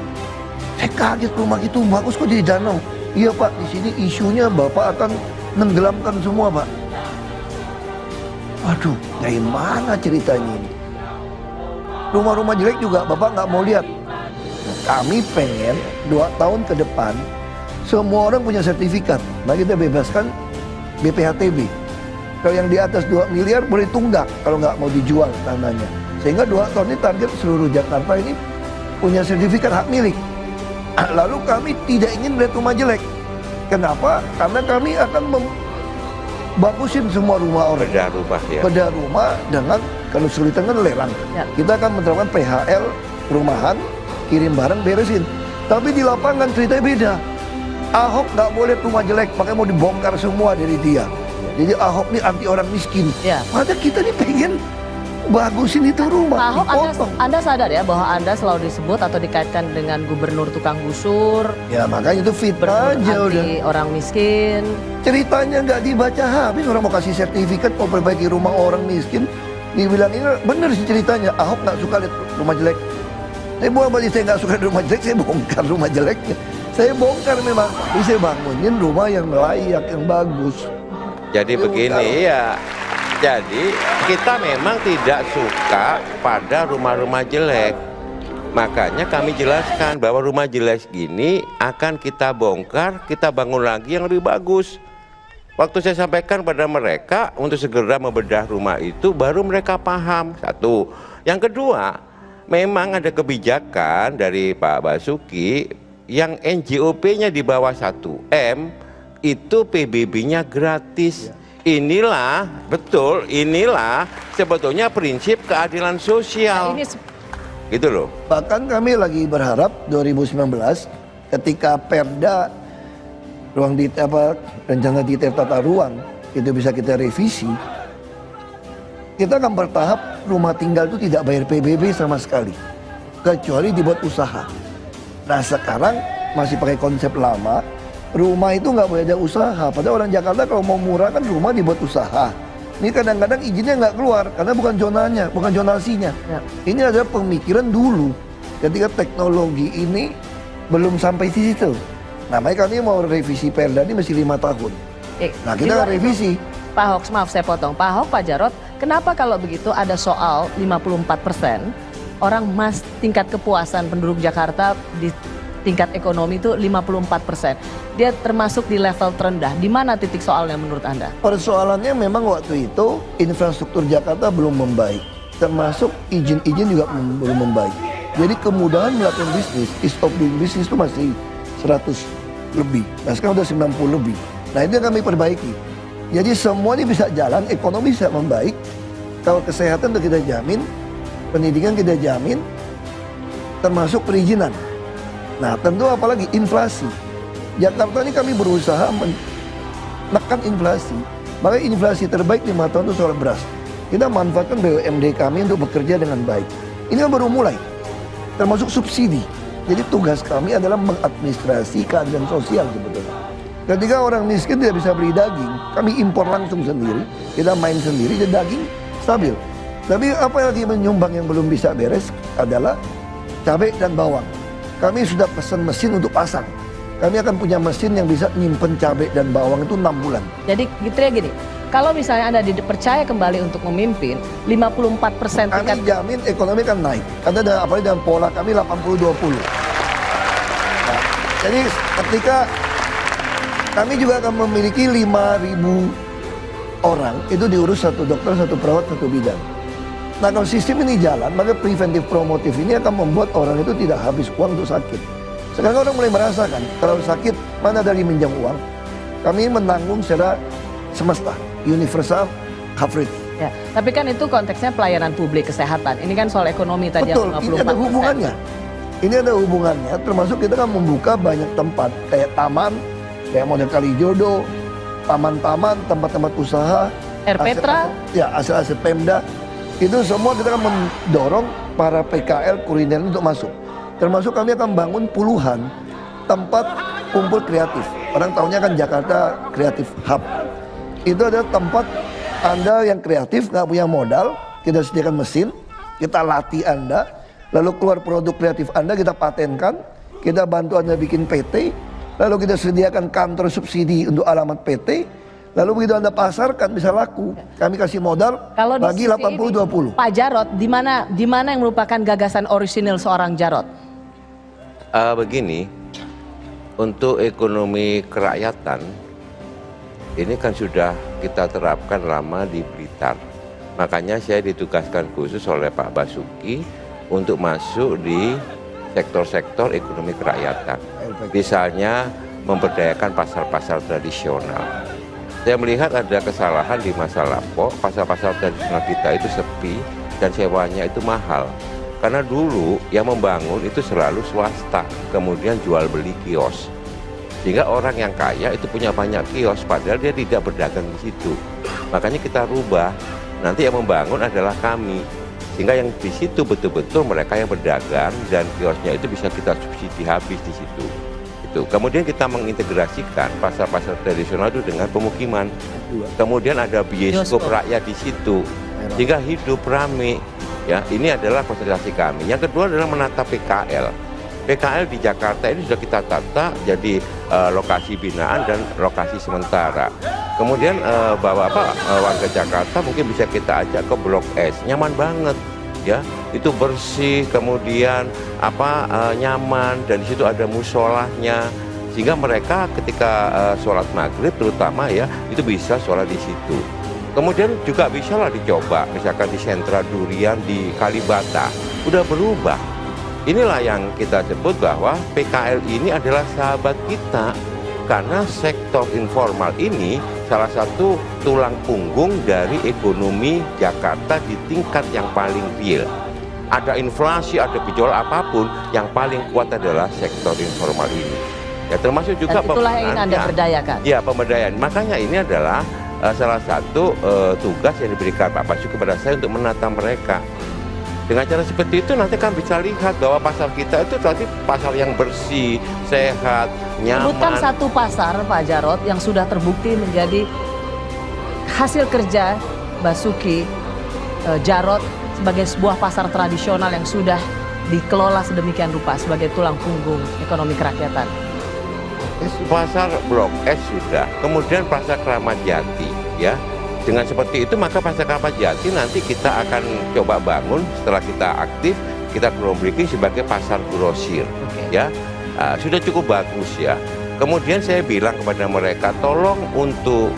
saya kaget, rumah itu bagus kok jadi danau. Iya Pak, di sini isunya Bapak akan nenggelamkan semua Pak. Waduh, dari mana ceritanya ini? Rumah-rumah jelek juga Bapak nggak mau lihat. Nah, kami pengen 2 tahun ke depan semua orang punya sertifikat. Nah kita bebaskan BPHTB. Kalau yang di atas 2 miliar boleh tunggak kalau nggak mau dijual tanahnya. Sehingga 2 tahun ini target seluruh Jakarta ini punya sertifikat hak milik. Lalu kami tidak ingin melihat rumah jelek. Kenapa? Karena kami akan bagusin semua rumah orang. Bedah rumah ya. Bedah rumah dengan, kalau kesulitan kan lelang. Ya. Kita akan menerapkan PHL perumahan, kirim barang beresin. Tapi di lapangan ceritanya beda. Ahok nggak boleh rumah jelek, makanya mau dibongkar semua dari dia. Jadi Ahok ini anti orang miskin. Ya. Padahal kita nih pengen bagusin itu rumah. Pak Ahok, dipotong. anda sadar ya bahwa Anda selalu disebut atau dikaitkan dengan gubernur tukang gusur, Ya makanya itu fitnah aja udah. anti orang miskin. Ceritanya nggak dibaca habis, orang mau kasih sertifikat mau perbaiki rumah orang miskin. Dibilang ini bener sih ceritanya, Ahok nggak suka lihat rumah jelek. Saya bukan berarti saya nggak suka lihat rumah jelek, saya bongkar rumah jeleknya. Saya bongkar memang, tapi saya bangunin rumah yang layak, yang bagus. Jadi begini ya. Jadi kita memang tidak suka pada rumah-rumah jelek. Makanya kami jelaskan bahwa rumah jelek gini akan kita bongkar, kita bangun lagi yang lebih bagus. Waktu saya sampaikan pada mereka untuk segera membedah rumah itu, baru mereka paham. Satu. Yang kedua, memang ada kebijakan dari Pak Basuki yang NJOP-nya di bawah 1M itu PBB-nya gratis. Inilah betul, inilah sebetulnya prinsip keadilan sosial. Ini Gitu loh. Bahkan kami lagi berharap 2019 ketika Perda rencana detail tata ruang itu bisa kita revisi, kita akan bertahap rumah tinggal itu tidak bayar PBB sama sekali, kecuali dibuat usaha. Nah sekarang masih pakai konsep lama, rumah itu nggak boleh ada usaha. Padahal orang Jakarta kalau mau murah kan rumah dibuat usaha. Ini kadang-kadang izinnya nggak keluar karena bukan zonanya, bukan zonasinya. Ya. Ini adalah pemikiran dulu ketika teknologi ini belum sampai di situ. Nah, makanya kami mau revisi Perda ini masih 5 tahun. Nah, kita Di luar revisi. Pak Ahok, maaf saya potong. Pak Ahok, Pak Jarod, kenapa kalau begitu ada soal 54% orang tingkat kepuasan penduduk Jakarta di tingkat ekonomi itu 54%. Dia termasuk di level terendah. Di mana titik soalnya menurut Anda? Persoalannya memang waktu itu infrastruktur Jakarta belum membaik. Termasuk izin-izin juga belum membaik. Jadi kemudahan melakukan bisnis, ease of doing business itu masih 100 lebih. Nah sekarang udah 90 lebih. Nah itu yang kami perbaiki. Jadi semua ini bisa jalan, ekonomi bisa membaik. Kalau kesehatan sudah kita jamin, pendidikan kita jamin, termasuk perizinan. Nah tentu apalagi inflasi. Jakarta ini kami berusaha menekan inflasi. Makanya inflasi terbaik 5 tahun itu soal beras. Kita manfaatkan BUMD kami untuk bekerja dengan baik. Ini kan baru mulai, termasuk subsidi. Jadi tugas kami adalah mengadministrasi keadilan sosial sebetulnya. Ketika orang miskin tidak bisa beli daging, kami impor langsung sendiri, kita main sendiri, dan daging stabil. Tapi apa yang lagi menyumbang yang belum bisa beres adalah cabai dan bawang. Kami sudah pesan mesin untuk pasang. Kami akan punya mesin yang bisa nyimpen cabai dan bawang itu 6 bulan. Jadi gitu ya gini, kalau misalnya Anda dipercaya kembali untuk memimpin, 54% Kami jamin ekonomi akan naik. Karena apalagi dalam pola kami 80-20. Nah, jadi ketika kami juga akan memiliki 5.000 orang, itu diurus 1 dokter, 1 perawat, 1 bidan. Nah kalau sistem ini jalan, maka preventif promotif ini akan membuat orang itu tidak habis uang untuk sakit. Sekarang orang mulai merasakan, kalau sakit, mana dari minjam uang, kami menanggung secara semesta, universal coverage. Ya, tapi kan itu konteksnya pelayanan publik kesehatan. Ini kan soal ekonomi tadi. Betul, yang 54%. ini ada hubungannya. Ini ada hubungannya, termasuk kita kan membuka banyak tempat, kayak taman, kayak model Kalijodo, taman-taman, tempat-tempat usaha, Petra, aset-aset Pemda, itu semua kita akan mendorong para PKL kuliner untuk masuk. Termasuk kami akan bangun puluhan tempat kumpul kreatif. Orang tahunya kan Jakarta Creative Hub. Itu adalah tempat Anda yang kreatif, nggak punya modal, kita sediakan mesin, kita latih Anda, lalu keluar produk kreatif Anda, kita patenkan, kita bantu Anda bikin PT, lalu kita sediakan kantor subsidi untuk alamat PT, lalu begitu Anda pasarkan bisa laku. Kami kasih modal kalau bagi 80-20. Pak Jarod, di mana yang merupakan gagasan orisinil seorang Jarod? Begini, untuk ekonomi kerakyatan ini kan sudah kita terapkan lama di Blitar. Makanya saya ditugaskan khusus oleh Pak Basuki untuk masuk di sektor-sektor ekonomi kerakyatan. Misalnya memberdayakan pasar-pasar tradisional. Saya melihat ada kesalahan di masa lampau, pasar-pasar tradisional kita itu sepi dan sewanya itu mahal. Karena dulu yang membangun itu selalu swasta, kemudian jual beli kios. Sehingga orang yang kaya itu punya banyak kios, padahal dia tidak berdagang di situ. Makanya kita rubah, nanti yang membangun adalah kami. Sehingga yang di situ betul-betul mereka yang berdagang dan kiosnya itu bisa kita subsidi habis di situ. Kemudian kita mengintegrasikan pasar-pasar tradisional itu dengan pemukiman. Kemudian ada bioskop rakyat di situ, sehingga hidup rame. Ya, ini adalah konsentrasi kami. Yang kedua adalah menata PKL. PKL di Jakarta ini sudah kita tata jadi lokasi binaan dan lokasi sementara. Kemudian warga Jakarta mungkin bisa kita ajak ke Blok S, nyaman banget. Ya, itu bersih, kemudian nyaman, dan di situ ada musolahnya, sehingga mereka ketika sholat maghrib terutama ya itu bisa sholat di situ. Kemudian juga bisa lah dicoba, misalkan di sentra durian di Kalibata, udah berubah. Inilah yang kita sebut bahwa PKL ini adalah sahabat kita, karena sektor informal ini salah satu tulang punggung dari ekonomi Jakarta di tingkat yang paling real. Ada inflasi, ada gejolak apapun, yang paling kuat adalah sektor informal ini. Ya, termasuk juga itulah yang ingin Anda berdayakan. Ya, pemberdayaan. Makanya ini adalah salah satu tugas yang diberikan Pak Basuki kepada saya untuk menata mereka. Dengan cara seperti itu nanti kan bisa lihat bahwa pasar kita itu tadi pasar yang bersih, sehat, nyaman. Sebutkan satu pasar Pak Jarod yang sudah terbukti menjadi hasil kerja Basuki Jarod sebagai sebuah pasar tradisional yang sudah dikelola sedemikian rupa sebagai tulang punggung ekonomi kerakyatan. Pasar Blok S sudah, kemudian pasar Kramat Jati, ya. Dengan seperti itu maka pasar Kramat Jati nanti kita akan coba bangun setelah kita aktif, kita groundbreaking sebagai pasar grosir, ya. Sudah cukup bagus ya. Kemudian saya bilang kepada mereka, tolong untuk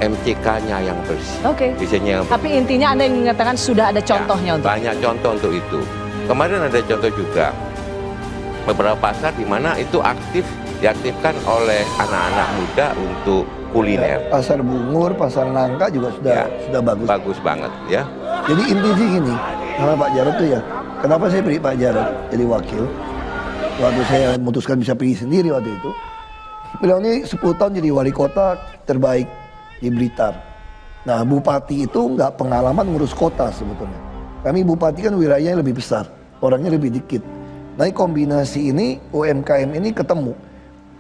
MCK-nya yang bersih. Desainnya yang bersih. Tapi intinya Anda yang mengatakan sudah ada contohnya untuk banyak contoh untuk itu. Kemarin ada contoh juga beberapa pasar di mana itu diaktifkan oleh anak-anak muda untuk kuliner. Pasar Bungur, Pasar Nangka juga sudah bagus. Bagus banget ya. Jadi inti sih gini, sama Pak Jarod tuh ya, kenapa saya beri Pak Jarod jadi wakil? Waktu saya memutuskan bisa pergi sendiri waktu itu, beliau ini 10 tahun jadi wali kota terbaik di Blitar. Nah, bupati itu nggak pengalaman ngurus kota sebetulnya. Kami bupati kan wilayahnya lebih besar, orangnya lebih dikit. Nah, kombinasi ini, UMKM ini ketemu.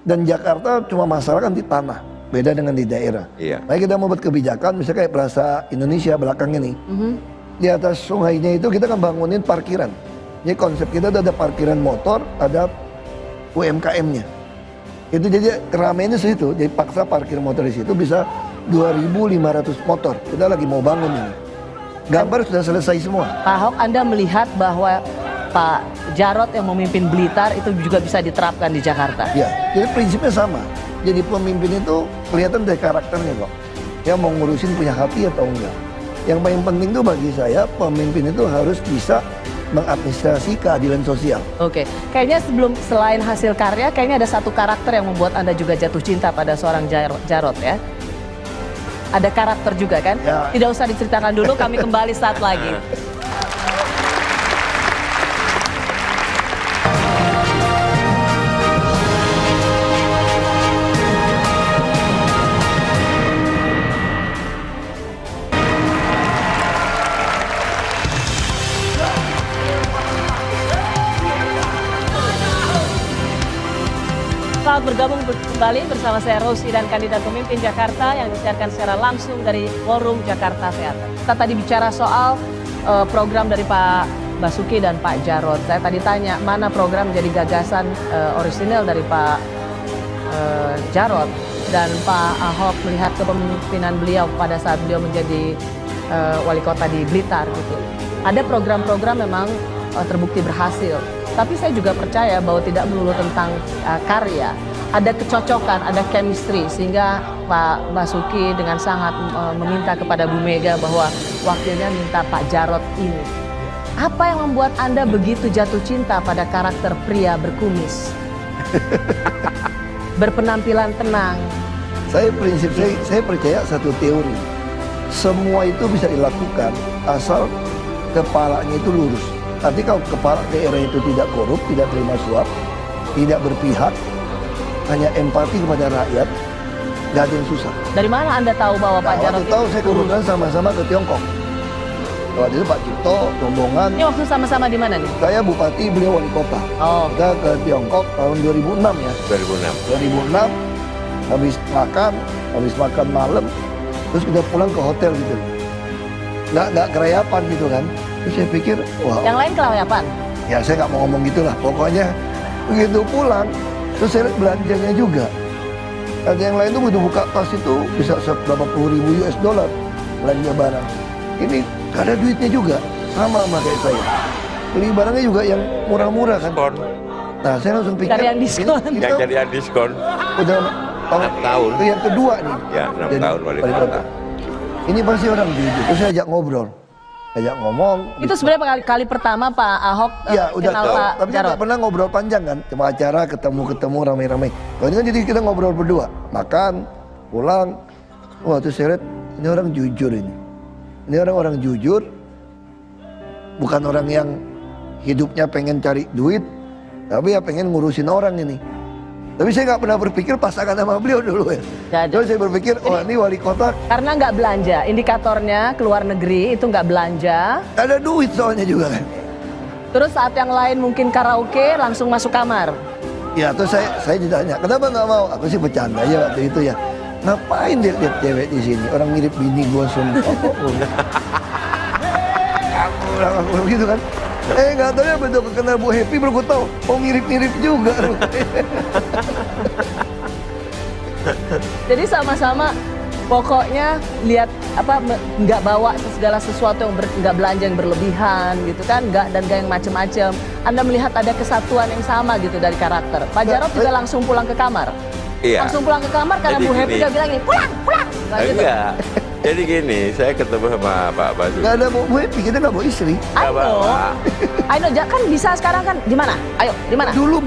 Dan Jakarta cuma masalah kan di tanah, beda dengan di daerah. Iya. Nah, kita mau buat kebijakan, misalnya kayak Plaza Indonesia belakang ini. Di atas sungainya itu kita kan bangunin parkiran. Jadi konsep kita ada parkiran motor, ada UMKM-nya. Itu jadi keramaiannya situ, jadi paksa parkir motor di situ bisa 2.500 motor. Kita lagi mau bangun ini. Gambar sudah selesai semua. Pak Ahok, Anda melihat bahwa Pak Jarod yang memimpin Blitar itu juga bisa diterapkan di Jakarta? Ya, jadi prinsipnya sama. Jadi pemimpin itu kelihatan dari karakternya kok. Dia mau ngurusin punya hati atau enggak. Yang paling penting tuh bagi saya, pemimpin itu harus bisa mengadministrasi keadilan sosial. Oke, kayaknya selain hasil karya, kayaknya ada satu karakter yang membuat Anda juga jatuh cinta pada seorang Jarod ya? Ada karakter juga kan? Ya. Tidak usah diceritakan dulu, kami kembali saat lagi. Selamat bergabung kembali bersama saya Rosi dan kandidat pemimpin Jakarta yang disiarkan secara langsung dari Forum Jakarta Theater. Kita tadi bicara soal program dari Pak Basuki dan Pak Jarod. Saya tadi tanya mana program menjadi gagasan orisinal dari Pak Jarod dan Pak Ahok melihat kepemimpinan beliau pada saat beliau menjadi wali kota di Blitar gitu. Ada program-program memang terbukti berhasil. Tapi saya juga percaya bahwa tidak melulu tentang karya. Ada kecocokan, ada chemistry sehingga Pak Basuki dengan sangat meminta kepada Bu Mega bahwa wakilnya minta Pak Jarod ini. Apa yang membuat Anda begitu jatuh cinta pada karakter pria berkumis? Berpenampilan tenang. Saya percaya satu teori. Semua itu bisa dilakukan asal kepalanya itu lurus. Nanti kalau kepala daerah itu tidak korup, tidak terima suap, tidak berpihak, hanya empati kepada rakyat, nggak ada yang susah. Dari mana Anda tahu bahwa Pak Jarod Waktu tahu saya kebetulan sama-sama ke Tiongkok. Waktu itu Pak Cipto, rombongan. Ini waktu sama-sama di mana nih? Saya bupati, beliau wali kota. Oh. Kita ke Tiongkok tahun 2006 ya. 2006. 2006, habis makan malam, terus kita pulang ke hotel gitu. Nggak kerayapan gitu kan. Terus saya pikir, wah. Yang lain kelayapan? Ya saya nggak mau ngomong gitulah. Pokoknya begitu pulang, terus saya lihat belanjanya juga. Ada yang lain tuh begitu buka tas itu bisa berapa puluh ribu US dollar belanja barang. Ini gak ada duitnya juga, sama kayak saya. Beli barangnya juga yang murah-murah kan. Diskon. Nah saya langsung pikir. Cari yang diskon. Yang jadian diskon. Udah 6 tahun. Itu yang kedua nih. Ya, 6 tahun wali kota. Ini pasti orang jujur. Terus saya ajak ngobrol. Ajak ngomong. Itu sebenarnya kali pertama Pak Ahok Ya udah kenal tahu, Pak tapi kan Jarod. nggak pernah ngobrol panjang kan, cuma acara ketemu rame-rame. Kalau ini kan jadi kita ngobrol berdua, makan, pulang. Wah terus saya lihat ini orang jujur ini. Ini orang jujur, bukan orang yang hidupnya pengen cari duit, tapi ya pengen ngurusin orang ini. Tapi saya nggak pernah berpikir pasangan sama beliau dulu ya. Terus saya berpikir, oh ini wali kota. Karena nggak belanja, indikatornya keluar negeri itu nggak belanja. Ada duit soalnya juga kan. Terus saat yang lain mungkin karaoke langsung masuk kamar. Ya terus saya ditanya, kenapa nggak mau? Aku sih bercanda aja waktu itu ya. Ngapain lihat cewek di sini? Orang mirip bini gue sumpah. Aku gitu kan. Nggak tahu ya betul kenal Bu Happy baru gue tahu. Oh mirip-mirip juga. Jadi sama-sama pokoknya lihat apa nggak bawa segala sesuatu yang nggak belanja yang berlebihan gitu kan, nggak dan nggak yang macem-macem. Anda melihat ada kesatuan yang sama gitu dari karakter. Pak Jarod juga langsung pulang ke kamar. Iya. Langsung pulang ke kamar karena Jadi Bu Happy gini. udah bilang ini pulang. Nggak gitu. Enggak. Jadi gini, saya ketemu sama Pak Basuki. Nggak ada Bu Happy, kita nggak bawa istri. I know. I know, kan bisa sekarang kan di mana? Ayo, di mana? Dulu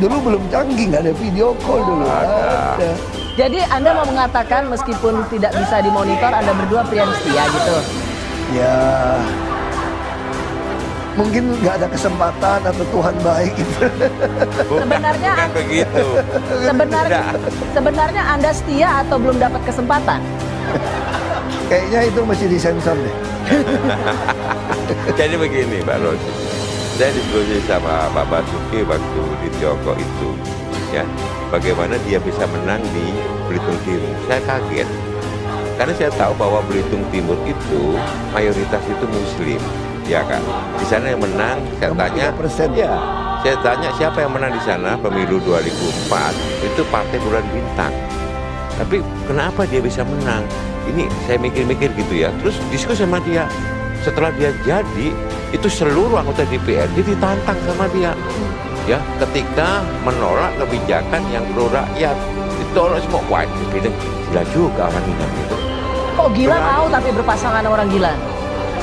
belum canggih, nggak ada video call dulu. Ada. Jadi Anda mau mengatakan meskipun tidak bisa dimonitor, Anda berdua pria yang setia gitu? Ya, mungkin nggak ada kesempatan atau Tuhan baik gitu. Sebenarnya Bukan begitu. Sebenarnya Anda setia atau belum dapat kesempatan? Kayaknya itu masih disensor deh. Jadi begini Pak Rosi, saya diskusi sama Pak Basuki waktu di Tiongkok itu, ya, bagaimana dia bisa menang di Belitung Timur. Saya kaget, karena saya tahu bahwa Belitung Timur itu mayoritas itu Muslim, ya kan. Di sana yang menang, saya tanya, 63%. ya, saya tanya siapa yang menang di sana pemilu 2004 itu Partai Bulan Bintang. Tapi kenapa dia bisa menang? Ini saya mikir-mikir gitu ya. Terus diskusi sama dia. Setelah dia jadi, itu seluruh anggota DPR dia ditantang sama dia. Ya, ketika menolak kebijakan yang pro rakyat, ditolak semua. Wah, itu bilang gila juga orang ini gitu. Kok gila mau tapi berpasangan sama orang gila?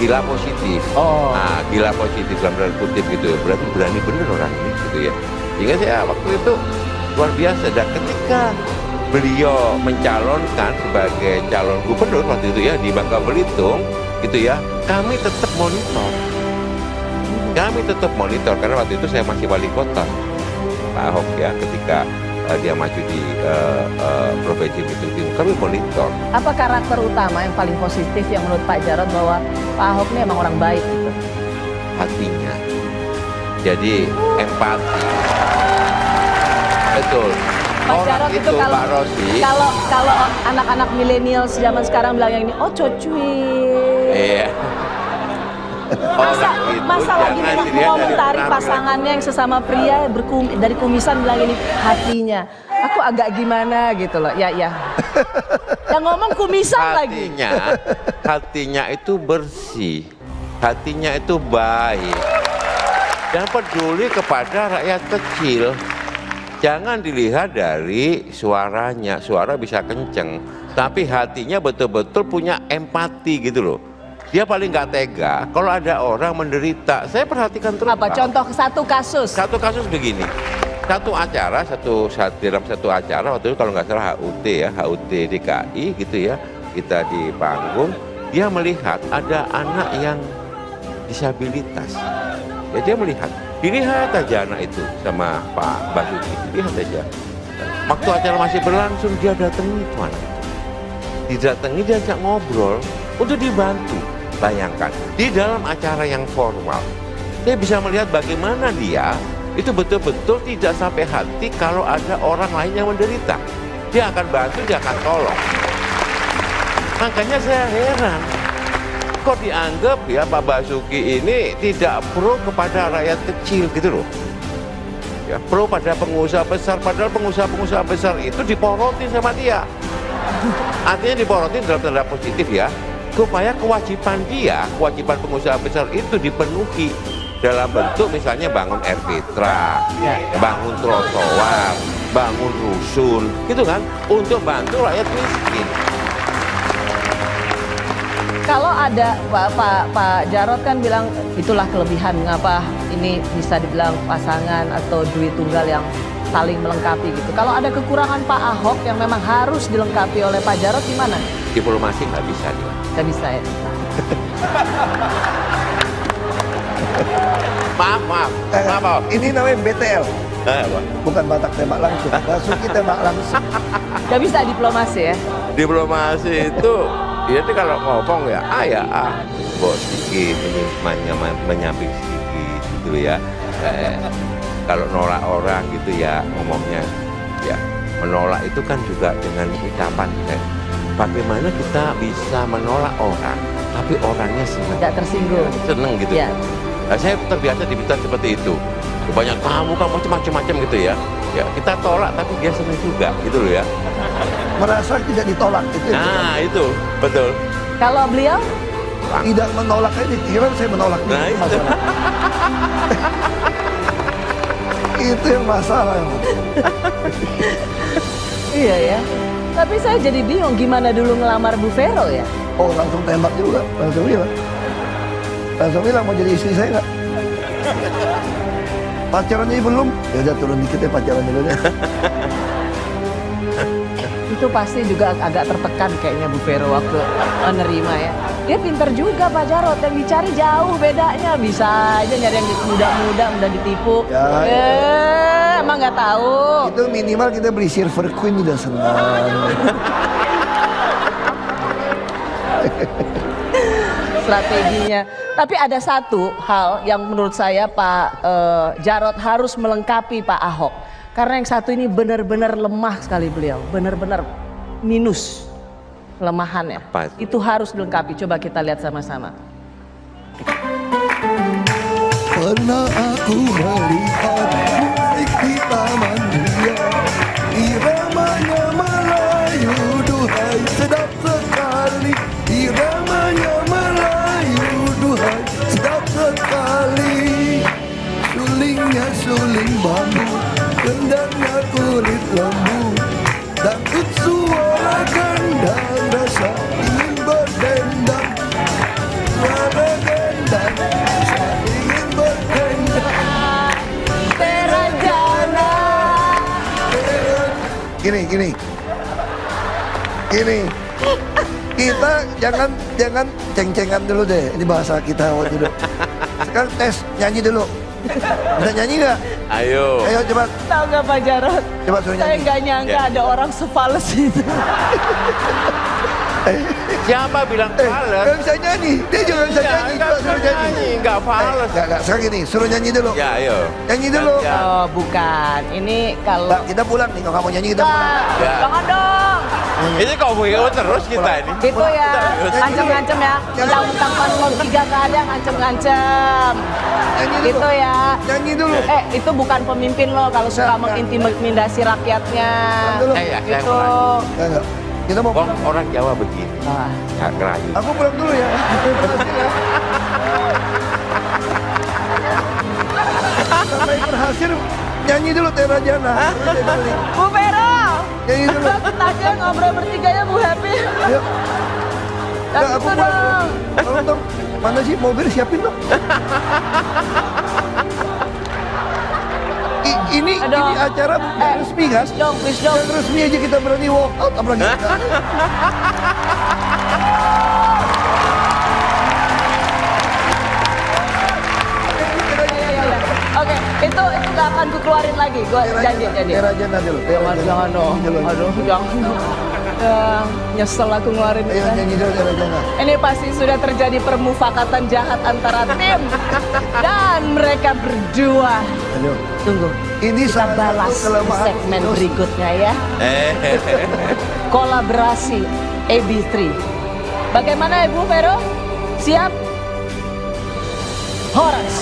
Gila positif. Oh. Nah, gila positif dalam tanda kutip gitu. Berarti berani bener orang ini gitu ya. Sehingga saya waktu itu luar biasa. Dan ketika beliau mencalonkan sebagai calon gubernur waktu itu ya di Bangka Belitung gitu ya, kami tetap monitor. Kami tetap monitor karena waktu itu saya masih wali kota Pak Ahok ya, ketika dia maju di Provinsi Belitung Timur, kami monitor. Apa karakter utama yang paling positif yang menurut Pak Jarod bahwa Pak Ahok ini emang orang baik gitu? Hatinya, jadi empati. Betul. Pak Orang Jarod itu Pak Rosi, kalau anak-anak milenial zaman sekarang bilang yang ini, oh cocuy. iya. Masa lagi jangan dilihat dari mengomentari penampilan. pasangannya yang sesama pria dari kumisan bilang ini hatinya. Aku agak gimana gitu loh. Ya. Yang ngomong kumisan lagi. Hatinya itu bersih, hatinya itu baik, dan peduli kepada rakyat kecil. Jangan dilihat dari suaranya, suara bisa kenceng, tapi hatinya betul-betul punya empati gitu loh. Dia paling nggak tega kalau ada orang menderita. Saya perhatikan terus. Apa Pak. contoh satu kasus? Satu kasus begini, dalam satu acara waktu itu kalau nggak salah HUT ya, HUT DKI gitu ya, kita di panggung, dia melihat ada anak yang disabilitas. Ya dia dilihat aja anak itu sama Pak Basuki, lihat aja. Waktu acara masih berlangsung dia datangi itu anak itu. Didatangi, diajak ngobrol untuk dibantu. Bayangkan, di dalam acara yang formal, saya bisa melihat bagaimana dia itu betul-betul tidak sampai hati kalau ada orang lain yang menderita. Dia akan bantu, dia akan tolong. Makanya saya heran, kok dianggap ya Pak Basuki ini tidak pro kepada rakyat kecil gitu loh. Ya, pro pada pengusaha besar, padahal pengusaha-pengusaha besar itu diporoti sama dia. Artinya diporoti dalam tanda positif ya, supaya kewajiban pengusaha besar itu dipenuhi dalam bentuk misalnya bangun air fitra, bangun trotoar, bangun rusun, gitu kan, untuk bantu rakyat miskin. Kalau ada Pak Jarod kan bilang itulah kelebihan mengapa ini bisa dibilang pasangan atau duit tunggal yang saling melengkapi gitu. Kalau ada kekurangan Pak Ahok yang memang harus dilengkapi oleh Pak Jarod gimana? Diplomasi nggak bisa dia. Nggak bisa ya? Maaf. Ini namanya BTL, Apa? bukan Batak tembak langsung. Basuki tembak langsung. Nggak bisa diplomasi ya? Diplomasi itu, jadi kalau ngomong ya bos sedikit, menyamping sedikit gitu ya. kalau nolak orang gitu ya ngomongnya ya menolak itu kan juga dengan ucapan bagaimana kita bisa menolak orang tapi orangnya senang, Nggak tersinggung. seneng gitu. Ya. Nah, saya terbiasa diminta seperti itu. Banyak kamu macam-macam gitu ya. Ya kita tolak tapi dia senang juga gitu loh ya. Merasa tidak ditolak itu. yang Nah itu betul. Kalau beliau tidak menolak aja dikira saya menolak. Nah, itu. Masalah. Itu yang masalah. iya ya. Tapi saya jadi bingung gimana dulu ngelamar Bu Vero ya. Oh langsung tembak juga, langsung bilang mau jadi istri saya nggak? Pacaran aja belum? Ya udah turun dikit ya pacaran dulu deh. Itu pasti juga agak tertekan kayaknya Bu Vero waktu menerima ya. Dia pinter juga Pak Jarod, yang dicari jauh bedanya. Bisa aja nyari yang muda-muda, mudah ditipu. Ya, Emang nggak tahu. Itu minimal kita beli silver queen udah senang. Strateginya. Tapi ada satu hal yang menurut saya Pak Jarod harus melengkapi Pak Ahok. Karena yang satu ini benar-benar lemah sekali beliau. Benar-benar minus kelemahannya. Apa itu? Itu harus dilengkapi. Coba kita lihat sama-sama. Pernah aku melihat musik di taman ria, iramanya Melayu, duhai sedap sekali. Iramanya Melayu, duhai sedap sekali. Sulingnya suling bambu, gendangnya kulit lembu, dangdut suara gendang, rasa ingin berdendang. Suara gendang, rasa ingin berdendang. Terajana. Gini. Kita jangan ceng-cengan dulu deh. Ini bahasa kita waktu dulu. Sekarang tes nyanyi dulu. Bisa nyanyi nggak? Ayo. Ayo coba. Tahu nggak Pak Jarod? Coba suruh Saya nyanyi. nggak nyangka Ya. ada orang sefales itu. Siapa bilang fales? Nggak bisa nyanyi. Dia juga bisa nyanyi. Coba suruh nyanyi. Enggak fales. Nggak. Sekarang gini, suruh nyanyi dulu. Ya ayo. Nyanyi dulu. Ya. Oh bukan, ini kalau Mbak, kita pulang nih. Kalau kamu nyanyi kita pulang. Ya. jangan dong. Ini kok begitu terus kita ini. Gitu ya, ngancem-ngancem ya. Mentang-mentang paslon 3 nggak ada ngancem-ngancem. Nyanyi dulu. Gitu ya. Nyanyi dulu. Itu bukan pemimpin loh kalau suka Nggak. mengintimidasi rakyatnya. Dulu. Ya, saya Gitu. Nggak. Kita mau pulang. Orang Jawa begini. Ah. Nggak ngerayu. Aku pulang dulu ya. Sampai berhasil nyanyi dulu Terajana. Bu Vero, Nyanyi dulu. kita aja ngobrol bertiga ya Bu Happy. Ayo. Yang Nggak, aku itu pulang. dong. Tolong dong. Mana sih mobil siapin dong. Ini Aduh. acara bukan resmi kan? Please dong. Yang resmi aja kita berani walk out apalagi kita. Oke, itu nggak akan ku keluarin lagi. Gua janji. Terajana dulu. Jangan dong. Aduh, jangan dong. Nyesel aku ngeluarin Ayo itu. nyanyi dulu Terajana. Ini pasti sudah terjadi permufakatan jahat antara tim dan mereka berdua. Ayo. Tunggu, Ini kita salah balas satu di kelemahan segmen Indonesia. berikutnya ya. Kolaborasi AB3. Bagaimana Ibu Vero? Siap? Horas.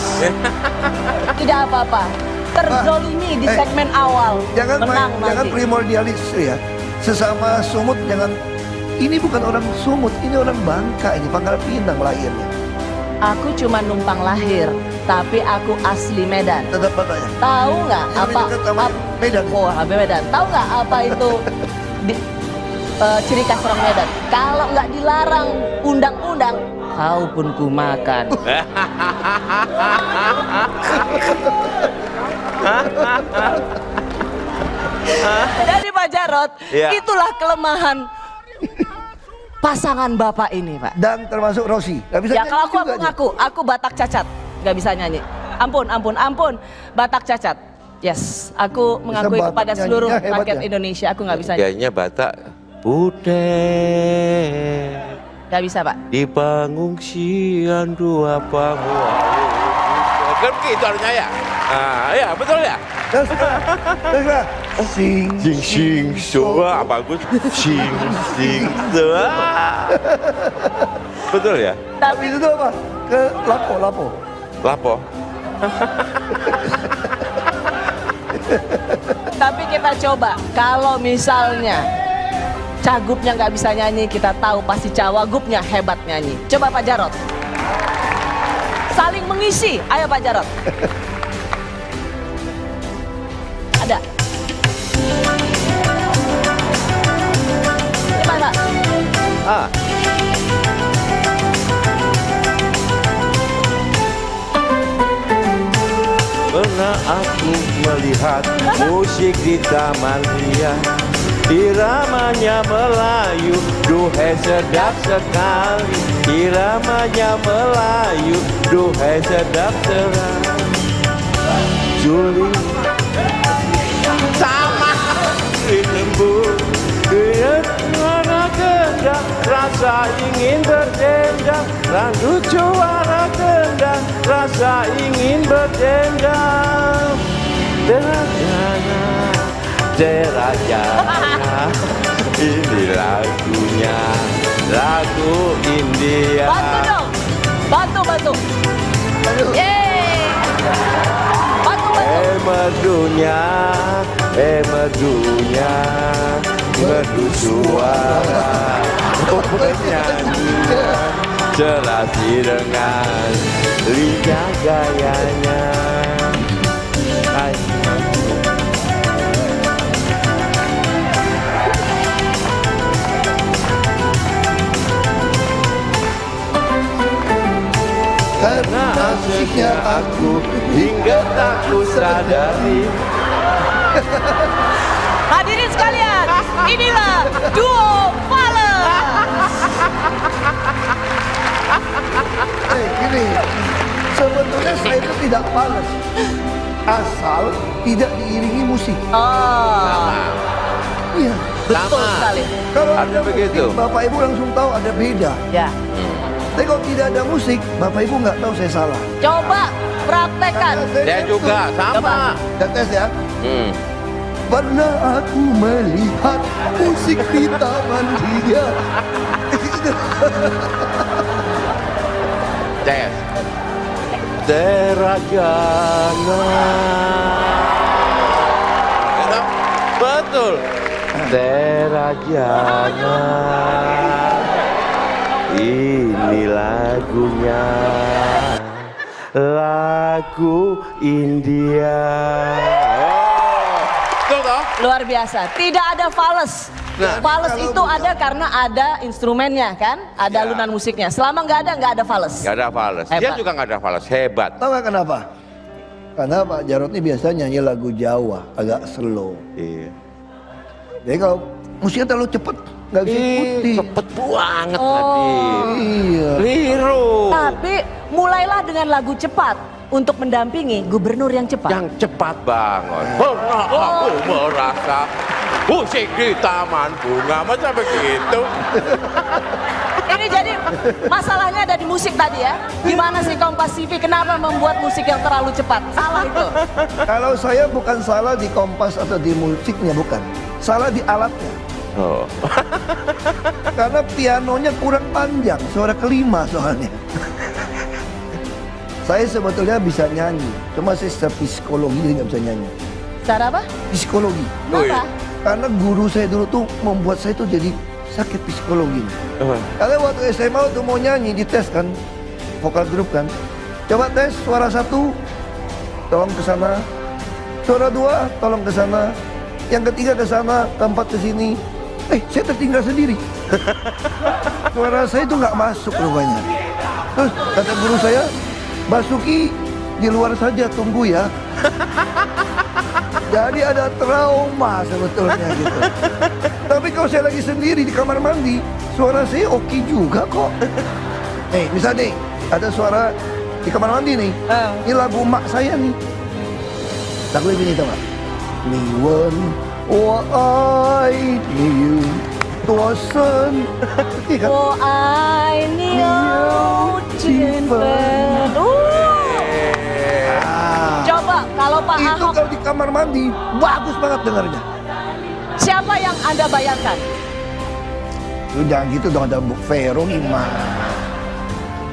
Tidak apa-apa. Terzolimi di eh, segmen awal. Jangan Menang jangan nanti. primordialis ya. Sesama sumut jangan. Ini bukan orang sumut, ini orang Bangka, ini Pangkal Pinang lahirnya. Aku cuma numpang lahir, tapi aku asli Medan. Tetap katanya. Tahu nggak Yang apa? dekat sama Medan. Oh, habis Medan. Tahu nggak apa itu ciri khas orang Medan? Kalau nggak dilarang undang-undang, kau pun ku makan. Jadi Pak Jarod, Ya. itulah kelemahan pasangan bapak ini, Pak. Dan termasuk Rosi. Gak bisa Ya nyanyi kalau aku juga dia. ngaku, aku Batak cacat, nggak bisa nyanyi. Ampun, Batak cacat. Yes, aku mengakui Batak kepada nyanyinya seluruh hebat rakyat ya? Indonesia, aku nggak bisa nyanyi. Kayaknya Batak Butet Nggak bisa, Pak. di pengungsian dua panggung. Kan begitu harusnya ya. Ya betul ya. Terus sing Sing sing so, bagus. Sing sing so. Betul ya. Habis itu apa? Ke lapo. Lapo. Tapi kita coba, kalau misalnya Cagupnya nggak bisa nyanyi, kita tahu pasti Cawagupnya hebat nyanyi. Coba Pak Jarot. Saling mengisi, ayo Pak Jarot. Ada. Gimana? Pernah aku melihat musik di Taman Ria, iramanya Melayu, duhai sedap sekali. Iramanya Melayu, duhai sedap sekali. Juli sama lembu, suara kendang, rasa ingin berdendang. Randu suara kendang, rasa ingin berdendang. Derajana, derajana, ini lagunya, lagu India. Bantu dong, bantu. Yeay. Bantu. Merdunya, merdu suara, penyanyian, selasi dengan lidah gayanya. Karena asiknya aku hingga tak kusadari. Hadirin sekalian, inilah duo Fales. Gini, sebetulnya saya itu tidak males, asal tidak diiringi musik. Oh, Iya. betul sekali. Kalau Ada ada begitu. musik, Bapak Ibu langsung tahu ada beda. Ya, Tapi kalau tidak ada musik, Bapak Ibu nggak tahu saya salah. coba praktekkan. Saya juga sama. Dan tes ya. Pernah aku melihat musik di Taman Ria. Tes. Terajana. Betul. Terajana. Ini lagunya, lagu India. Betul toh? Luar biasa. Tidak ada fales. Nah, Fales itu ada karena ada instrumennya kan, ada Ya. alunan musiknya. Selama nggak ada fales. Gak ada fales. Dia Hebat. juga gak ada fales. Hebat. Tahu nggak kenapa? Karena Pak Jarot ini biasanya nyanyi lagu Jawa, agak slow. Iya. Jadi kalau musiknya terlalu cepet, nggak bisa ikuti. Cepet banget Oh. tadi. Iya. Liru. Tapi mulailah dengan lagu cepat untuk mendampingi gubernur yang cepat. Yang cepat banget. Pernah aku merasa musik di taman bunga. Masa begitu? Ini jadi masalahnya ada di musik tadi ya. Gimana sih Kompas TV kenapa membuat musik yang terlalu cepat? Salah itu. Kalau saya bukan salah di Kompas atau di musiknya, bukan. Salah di alatnya. Oh. Karena pianonya kurang panjang, suara kelima soalnya. Saya sebetulnya bisa nyanyi, cuma saya secara psikologi jadi nggak bisa nyanyi. Cara apa? Psikologi. Kenapa? Karena guru saya dulu tuh membuat saya tuh jadi sakit psikologi. Karena waktu SMA tuh mau nyanyi dites kan, vokal grup kan. Coba tes suara 1, tolong ke sana. Suara 2, tolong ke sana. Yang ketiga ke sana, keempat ke sini. Saya tertinggal sendiri. Suara saya itu nggak masuk rupanya. Terus kata guru saya, Basuki di luar saja tunggu ya. Jadi ada trauma sebetulnya gitu. Tapi kalau saya lagi sendiri di kamar mandi, suara saya oke juga kok. Misalnya nih, ada suara di kamar mandi nih. Ini lagu emak saya nih. Lagu ini tau gak? 你问我爱你有多深？我爱你有几分？Coba Itu Ahok. kalau di kamar mandi bagus banget dengarnya. Siapa yang Anda bayangkan? Lu jangan gitu dong, ada Bu Vero gimana?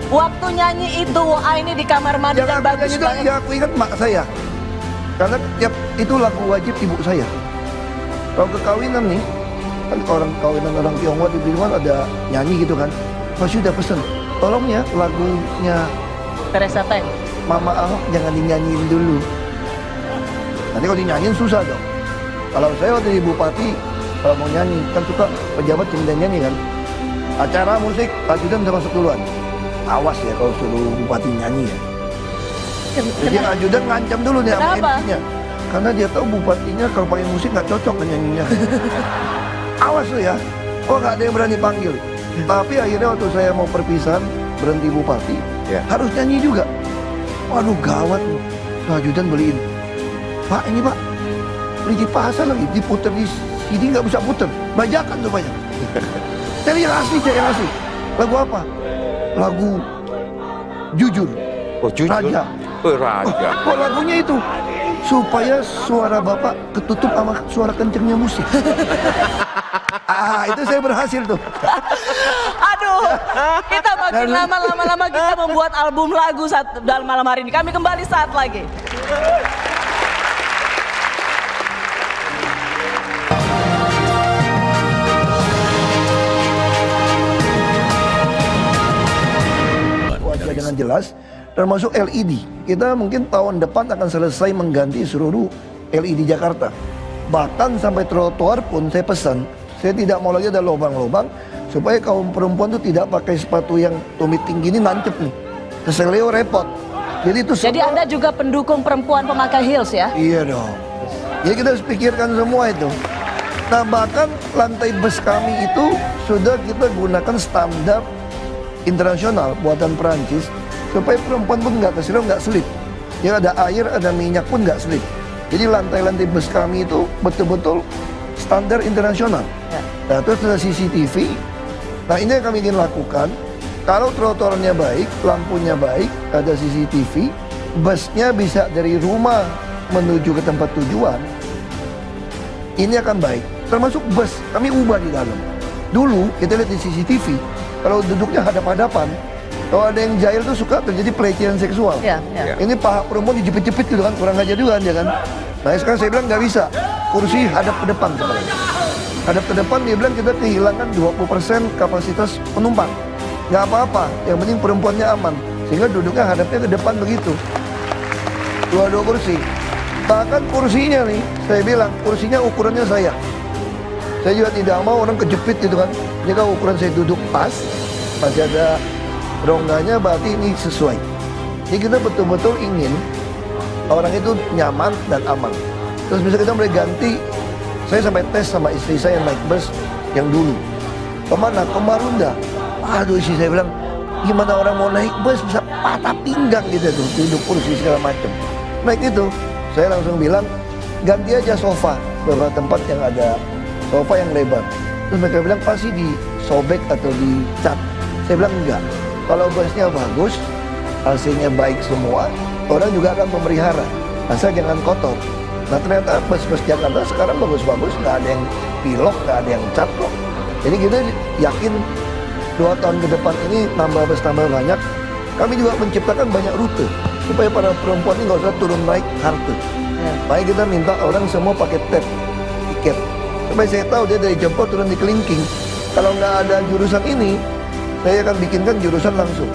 Waktu nyanyi itu, ini di kamar mandi Yang dan aku bagus nyanyi itu, banget. ya aku ingat mak saya. Karena tiap itu lagu wajib ibu saya. Kalau ke kawinan nih, kan orang kawinan orang Tionghoa di Binuan ada nyanyi gitu kan. Pasti udah pesen, tolong ya lagunya Teresa Teng. Mama Ahok jangan dinyanyiin dulu. Nanti kalau dinyanyiin susah dong. Kalau saya waktu di Bupati, kalau mau nyanyi, kan suka pejabat cinta nyanyi kan. Acara musik, ajudan bisa masuk duluan. Awas ya kalau suruh Bupati nyanyi ya. Jadi ajudan ngancam dulu nih sama Kenapa? MC-nya. Karena dia tahu bupatinya kalau pakai musik nggak cocok kan nyanyinya. Awas lu ya. Oh nggak ada yang berani panggil. Tapi akhirnya waktu saya mau perpisahan berhenti bupati, Ya. harus nyanyi juga. Waduh gawat nih. Ajudan beliin. Pak ini pak, beli di pasar lagi, diputer di sini nggak bisa puter. Bajakan tuh banyak. Tapi yang asli cek yang asli. Lagu apa? Lagu Jujur. Oh jujur. Raja. Oh, Raja. Kok lagunya itu? Supaya suara bapak ketutup sama suara kencengnya musik. Itu saya berhasil tuh. Aduh, kita makin lama kita membuat album lagu dalam malam hari ini. Kami kembali saat lagi. Wajah dengan jelas, termasuk LED. Kita mungkin tahun depan akan selesai mengganti seluruh LED Jakarta. Bahkan sampai trotoar pun saya pesan, saya tidak mau lagi ada lubang-lubang supaya kaum perempuan itu tidak pakai sepatu yang tumit tinggi ini nancep nih. Keseleo repot. Jadi itu Jadi semua- Anda juga pendukung perempuan pemakai heels ya? Iya dong. Jadi kita harus pikirkan semua itu. Nah bahkan lantai bus kami itu sudah kita gunakan standar internasional buatan Perancis supaya perempuan pun nggak keselio, nggak selip. Ya ada air, ada minyak pun nggak selip. Jadi lantai-lantai bus kami itu betul-betul standar internasional. Ya. Nah terus ada CCTV. Nah ini yang kami ingin lakukan. Kalau trotoarnya baik, lampunya baik, ada CCTV, busnya bisa dari rumah menuju ke tempat tujuan. Ini akan baik. Termasuk bus, kami ubah di dalam. Dulu kita lihat di CCTV, kalau duduknya hadap-hadapan, kalau ada yang jahil tuh suka terjadi pelecehan seksual. Ya, ya. Ini paha perempuan dijepit-jepit gitu kan, kurang ajar juga dia kan. Nah sekarang saya bilang nggak bisa, kursi hadap ke depan sebenarnya. Hadap ke depan dia bilang kita kehilangan 20% kapasitas penumpang. Nggak apa-apa, yang penting perempuannya aman. Sehingga duduknya hadapnya ke depan begitu. Dua-dua kursi. Bahkan kursinya nih, saya bilang kursinya ukurannya saya. Saya juga tidak mau orang kejepit gitu kan. Ini kan ukuran saya duduk pas, masih ada rongganya, berarti ini sesuai. Jadi kita betul-betul ingin orang itu nyaman dan aman. Terus bisa kita mulai ganti. Saya sampai tes sama istri saya naik bus yang dulu. Kemana? Ke Marunda. Aduh istri saya bilang, gimana orang mau naik bus bisa patah pinggang gitu tuh, duduk kursi segala macam. Naik itu, saya langsung bilang, ganti aja sofa. Beberapa tempat yang ada sofa yang lebar. Terus mereka bilang pasti disobek atau dicat. Saya bilang enggak. Kalau busnya bagus, AC-nya baik semua, orang juga akan memelihara. Asal jangan kotor. Nah ternyata bus-bus Jakarta sekarang bagus-bagus, nggak ada yang pilok, nggak ada yang cat kok. Jadi kita yakin 2 tahun ke depan ini nambah bus tambah banyak. Kami juga menciptakan banyak rute supaya para perempuan ini nggak usah turun naik halte. Makanya kita minta orang semua pakai tab tiket. Supaya saya tahu dia dari Jempol turun di Kelingking. Kalau nggak ada jurusan ini, saya akan bikinkan jurusan langsung.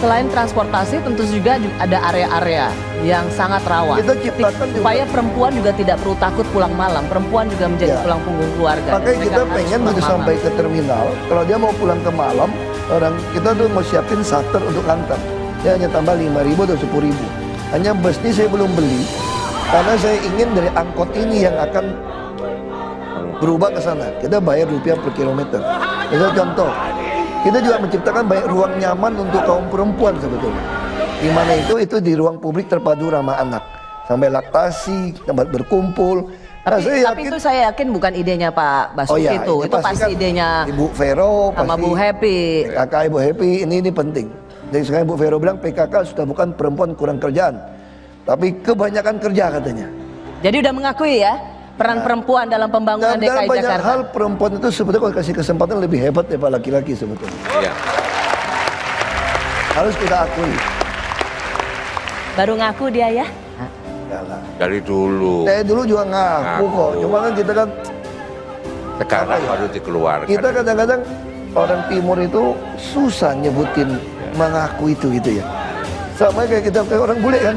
Selain transportasi tentu juga ada area-area yang sangat rawan. Kita ciptakan juga. Supaya perempuan juga tidak perlu takut pulang malam. Perempuan juga menjadi Ya. tulang punggung keluarga. Makanya Mereka kita harus pengen pulang begitu malam. sampai ke terminal, kalau dia mau pulang ke malam, orang kita tuh mau siapin charter untuk antar. Dia hanya tambah 5.000 atau 10.000. Hanya bus ini saya belum beli, karena saya ingin dari angkot ini yang akan berubah ke sana. Kita bayar rupiah per kilometer. Misal contoh, kita juga menciptakan banyak ruang nyaman untuk kaum perempuan sebetulnya. Di mana itu di ruang publik terpadu ramah anak. Sampai laktasi, tempat berkumpul. Nah, Tapi itu saya yakin bukan idenya Pak Basuki itu pasti kan idenya Ibu Vero, sama pasti Bu Happy. PKK Ibu Happy, ini penting. Jadi sekarang Ibu Vero bilang PKK sudah bukan perempuan kurang kerjaan, Tapi kebanyakan kerja katanya. Jadi udah mengakui ya peran perempuan dalam pembangunan Dan dalam DKI banyak Jakarta. hal perempuan itu sebetulnya kalau kasih kesempatan lebih hebat daripada laki-laki sebetulnya. Ya. Harus kita akui. Baru ngaku dia ya? Enggak lah. Dari dulu. Saya dulu juga ngaku kok. Ngaku. Cuma kan kita kan Sekarang baru dikeluarkan. kita kadang-kadang orang timur itu susah nyebutin mengaku itu gitu ya. Sama kayak kita kayak orang bule kan.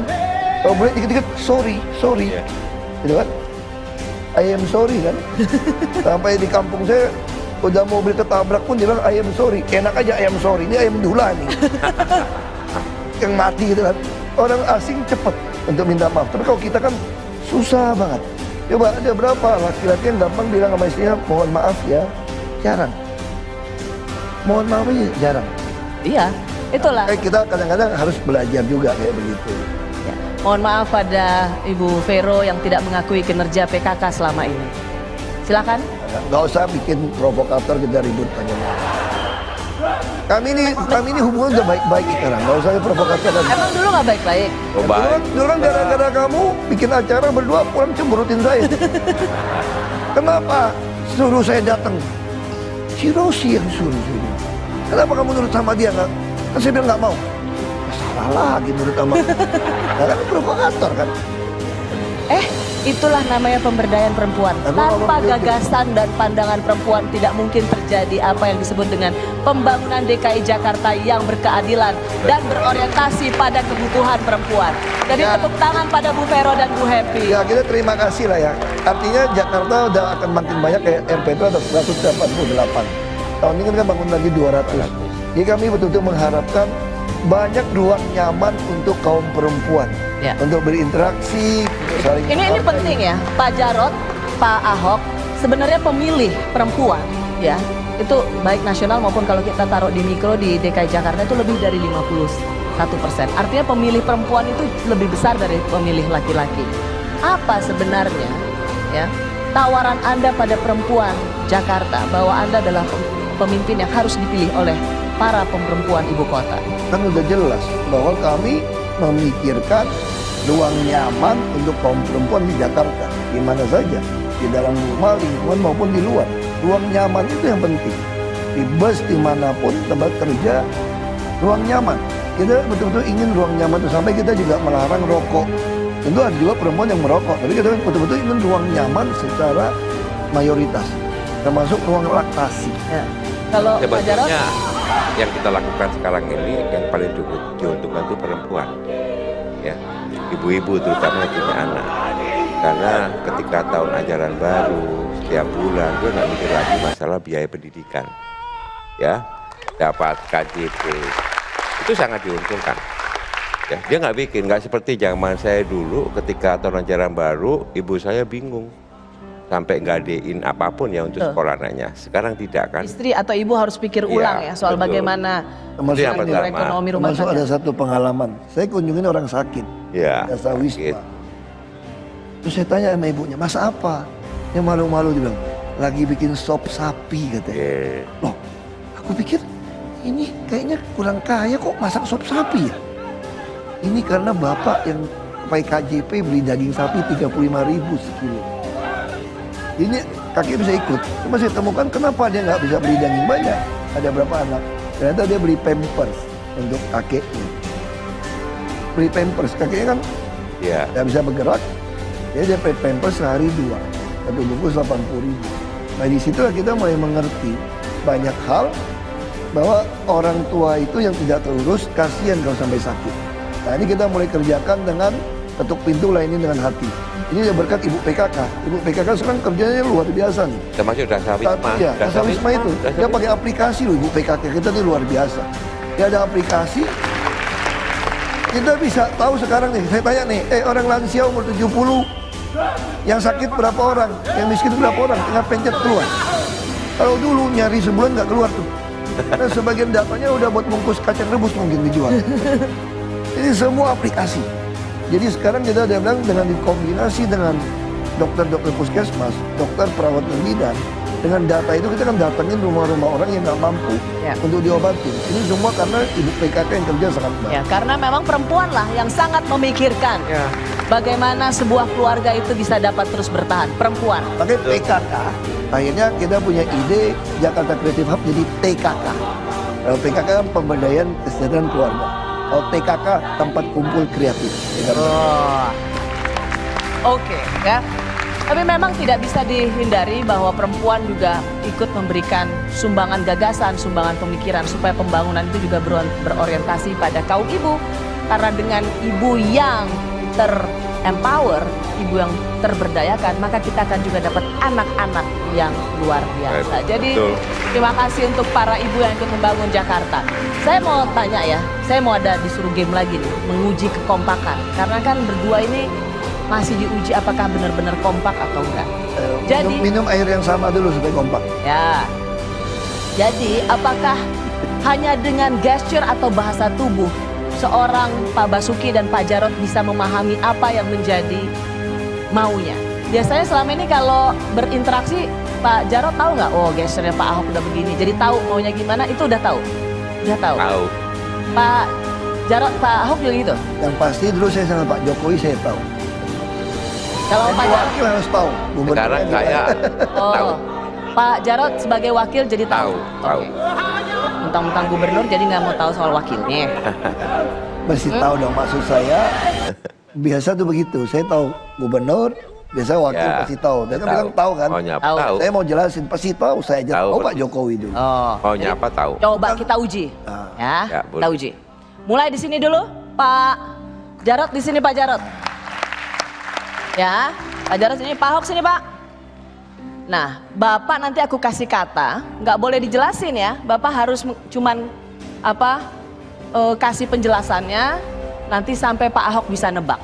Kalau bule dikit-dikit sorry. Iya. Gitu kan? I am sorry kan. Sampai di kampung saya udah mobil ketabrak pun dia bilang I am sorry. Enak aja I am sorry. Ini ayam dula nih. Yang mati gitu kan. Orang asing cepet untuk minta maaf. Tapi kalau kita kan susah banget. Coba ada berapa laki-laki yang gampang bilang sama istrinya mohon maaf ya. Jarang. Mohon maaf aja jarang. Iya, itulah. Kita kadang-kadang harus belajar juga kayak begitu. Ya. Mohon maaf pada Ibu Vero yang tidak mengakui kinerja PKK selama ini. Silakan. Nggak usah bikin provokator kita ribut panjang. Kami ini hubungan udah baik-baik sekarang. Nggak usah provokator lagi. Emang dulu nggak baik-baik? Oh, baik. Dulu kan gara-gara kamu bikin acara berdua pulang cemberutin saya. Kenapa suruh saya datang? Si Rosi yang suruh. Kenapa kamu nurut sama dia nggak? Kan saya bilang nggak mau. Ya, salah lagi nurut sama. Nah, kan provokator kan. Itulah namanya pemberdayaan perempuan. Aku Tanpa ngomong gitu. gagasan dan pandangan perempuan tidak mungkin terjadi apa yang disebut dengan pembangunan DKI Jakarta yang berkeadilan dan berorientasi pada kebutuhan perempuan. Jadi Ya. tepuk tangan pada Bu Vero dan Bu Happy. Ya kita terima kasih lah ya. Artinya Jakarta udah akan makin banyak kayak RPP ada 188. Tahun ini kan bangun lagi 200. Jadi kami betul-betul mengharapkan banyak ruang nyaman untuk kaum perempuan. Ya. Untuk berinteraksi, saling Ini menghargai. penting ya, Pak Jarot, Pak Ahok, sebenarnya pemilih perempuan ya, itu baik nasional maupun kalau kita taruh di mikro di DKI Jakarta itu lebih dari 51%. Artinya pemilih perempuan itu lebih besar dari pemilih laki-laki. Apa sebenarnya ya tawaran Anda pada perempuan Jakarta bahwa Anda adalah pemimpin yang harus dipilih oleh para perempuan ibu kota? Kan udah jelas bahwa kami memikirkan ruang nyaman untuk kaum perempuan di Jakarta, di mana saja, di dalam rumah, lingkungan maupun di luar. Ruang nyaman itu yang penting. Di bus dimanapun tempat kerja, ruang nyaman. Kita betul-betul ingin ruang nyaman itu sampai kita juga melarang rokok. Tentu ada juga perempuan yang merokok, tapi kita betul-betul ingin ruang nyaman secara mayoritas, termasuk ruang laktasi. Ya. Kalau Pak Jarot, Sebetulnya yang kita lakukan sekarang ini yang paling diuntungkan itu perempuan, ya, ibu-ibu terutama yang punya anak. Karena ketika tahun ajaran baru setiap bulan dia nggak mikir lagi masalah biaya pendidikan, ya, dapat KJP itu sangat diuntungkan. Ya, dia nggak seperti zaman saya dulu ketika tahun ajaran baru ibu saya bingung sampai ngadein apapun ya untuk sekolah anaknya. Sekarang tidak kan? istri atau ibu harus pikir ulang ya soal betul. bagaimana Termasuk yang pertama. ekonomi rumah Termasuk tangga. ada satu pengalaman, saya kunjungin orang sakit, Ya. jasa wisma. Gitu. Terus saya tanya sama ibunya, masa apa? Yang malu-malu dia bilang, lagi bikin sop sapi katanya. Oke. Loh, aku pikir ini kayaknya kurang kaya kok masak sop sapi ya? Ini karena bapak yang pakai KJP beli daging sapi 35.000 sekilo. Ini kakek bisa ikut. Cuma saya temukan kenapa dia nggak bisa beli daging banyak. Ada berapa anak? Ternyata dia beli pampers untuk kakeknya. Beli pampers, kakeknya kan Ya. nggak bisa bergerak. Jadi dia pakai pampers sehari 2. Satu bungkus 80.000. Nah di situlah kita mulai mengerti banyak hal bahwa orang tua itu yang tidak terurus kasihan kalau sampai sakit. Nah ini kita mulai kerjakan dengan ketuk pintu lainin dengan hati. Ini udah berkat Ibu PKK. Ibu PKK sekarang kerjanya luar biasa nih. Termasuk dasar wisma. Ya, Dasar Wisma itu. Dia pakai aplikasi loh Ibu PKK. Kita tuh luar biasa. Dia ada aplikasi. Kita bisa tahu sekarang nih. Saya tanya nih, orang lansia umur 70. Yang sakit berapa orang? Yang miskin berapa orang? Tinggal pencet keluar. Kalau dulu nyari sebulan nggak keluar tuh. Karena sebagian datanya udah buat bungkus kacang rebus mungkin dijual. Ini semua aplikasi. Jadi sekarang kita udah bilang dengan dikombinasi dengan dokter-dokter puskesmas, dokter perawat bidan, dengan data itu kita kan datangin rumah-rumah orang yang nggak mampu Ya. untuk diobatin. Ini semua karena ibu PKK yang kerja sangat baik. Ya, karena memang perempuan lah yang sangat memikirkan Ya. bagaimana sebuah keluarga itu bisa dapat terus bertahan. Perempuan. Makanya PKK, akhirnya kita punya ide Jakarta Creative Hub jadi TKK. Kalau PKK kan pemberdayaan kesejahteraan keluarga. Kalau TKK tempat kumpul kreatif. Ya kan? Oh. Oke, ya. Tapi memang tidak bisa dihindari bahwa perempuan juga ikut memberikan sumbangan gagasan, sumbangan pemikiran supaya pembangunan itu juga berorientasi pada kaum ibu. Karena dengan ibu yang ter-empower, ibu yang terberdayakan, maka kita akan juga dapat anak-anak yang luar biasa. Jadi Betul. terima kasih untuk para ibu yang ikut membangun Jakarta. Saya mau tanya ya, saya mau ada disuruh game lagi nih, menguji kekompakan. Karena kan berdua ini masih diuji apakah benar-benar kompak atau enggak. Jadi minum air yang sama dulu supaya kompak. ya. Jadi apakah hanya dengan gesture atau bahasa tubuh seorang Pak Basuki dan Pak Jarod bisa memahami apa yang menjadi maunya? Biasanya selama ini kalau berinteraksi Pak Jarod tahu nggak? Oh, gesturnya Pak Ahok udah begini. Jadi tahu maunya gimana? Itu udah tahu. Udah tahu. Tahu. Pak Jarod, Pak Ahok juga gitu. Yang pasti dulu saya sama Pak Jokowi saya tahu. Kalau Pak Jadi Jarod, wakil harus tahu. Sekarang Gubernurnya saya oh, tahu. Pak Jarod sebagai wakil jadi tahu. Tahu. Mentang-mentang gubernur jadi nggak mau tahu soal wakilnya. Mesti tahu dong maksud saya. Biasa tuh begitu. Saya tahu gubernur, biasa wakil Ya, pasti tahu. Dan kan tahu. bilang tahu kan. Maunya apa? Tahu. Tahu. Saya mau jelasin pasti tahu. Saya aja Tahu, tahu Pak pasti. Jokowi dulu. Oh. Maunya apa tahu. Coba kita uji. Ah. Ya, Ya, kita boleh. uji. Mulai di sini dulu, Pak Jarod di sini Pak Jarod. Ya, Pak Jarod sini, Pak Ahok sini Pak. Nah, Bapak nanti aku kasih kata, nggak boleh dijelasin ya. Bapak harus cuman kasih penjelasannya. Nanti sampai Pak Ahok bisa nebak.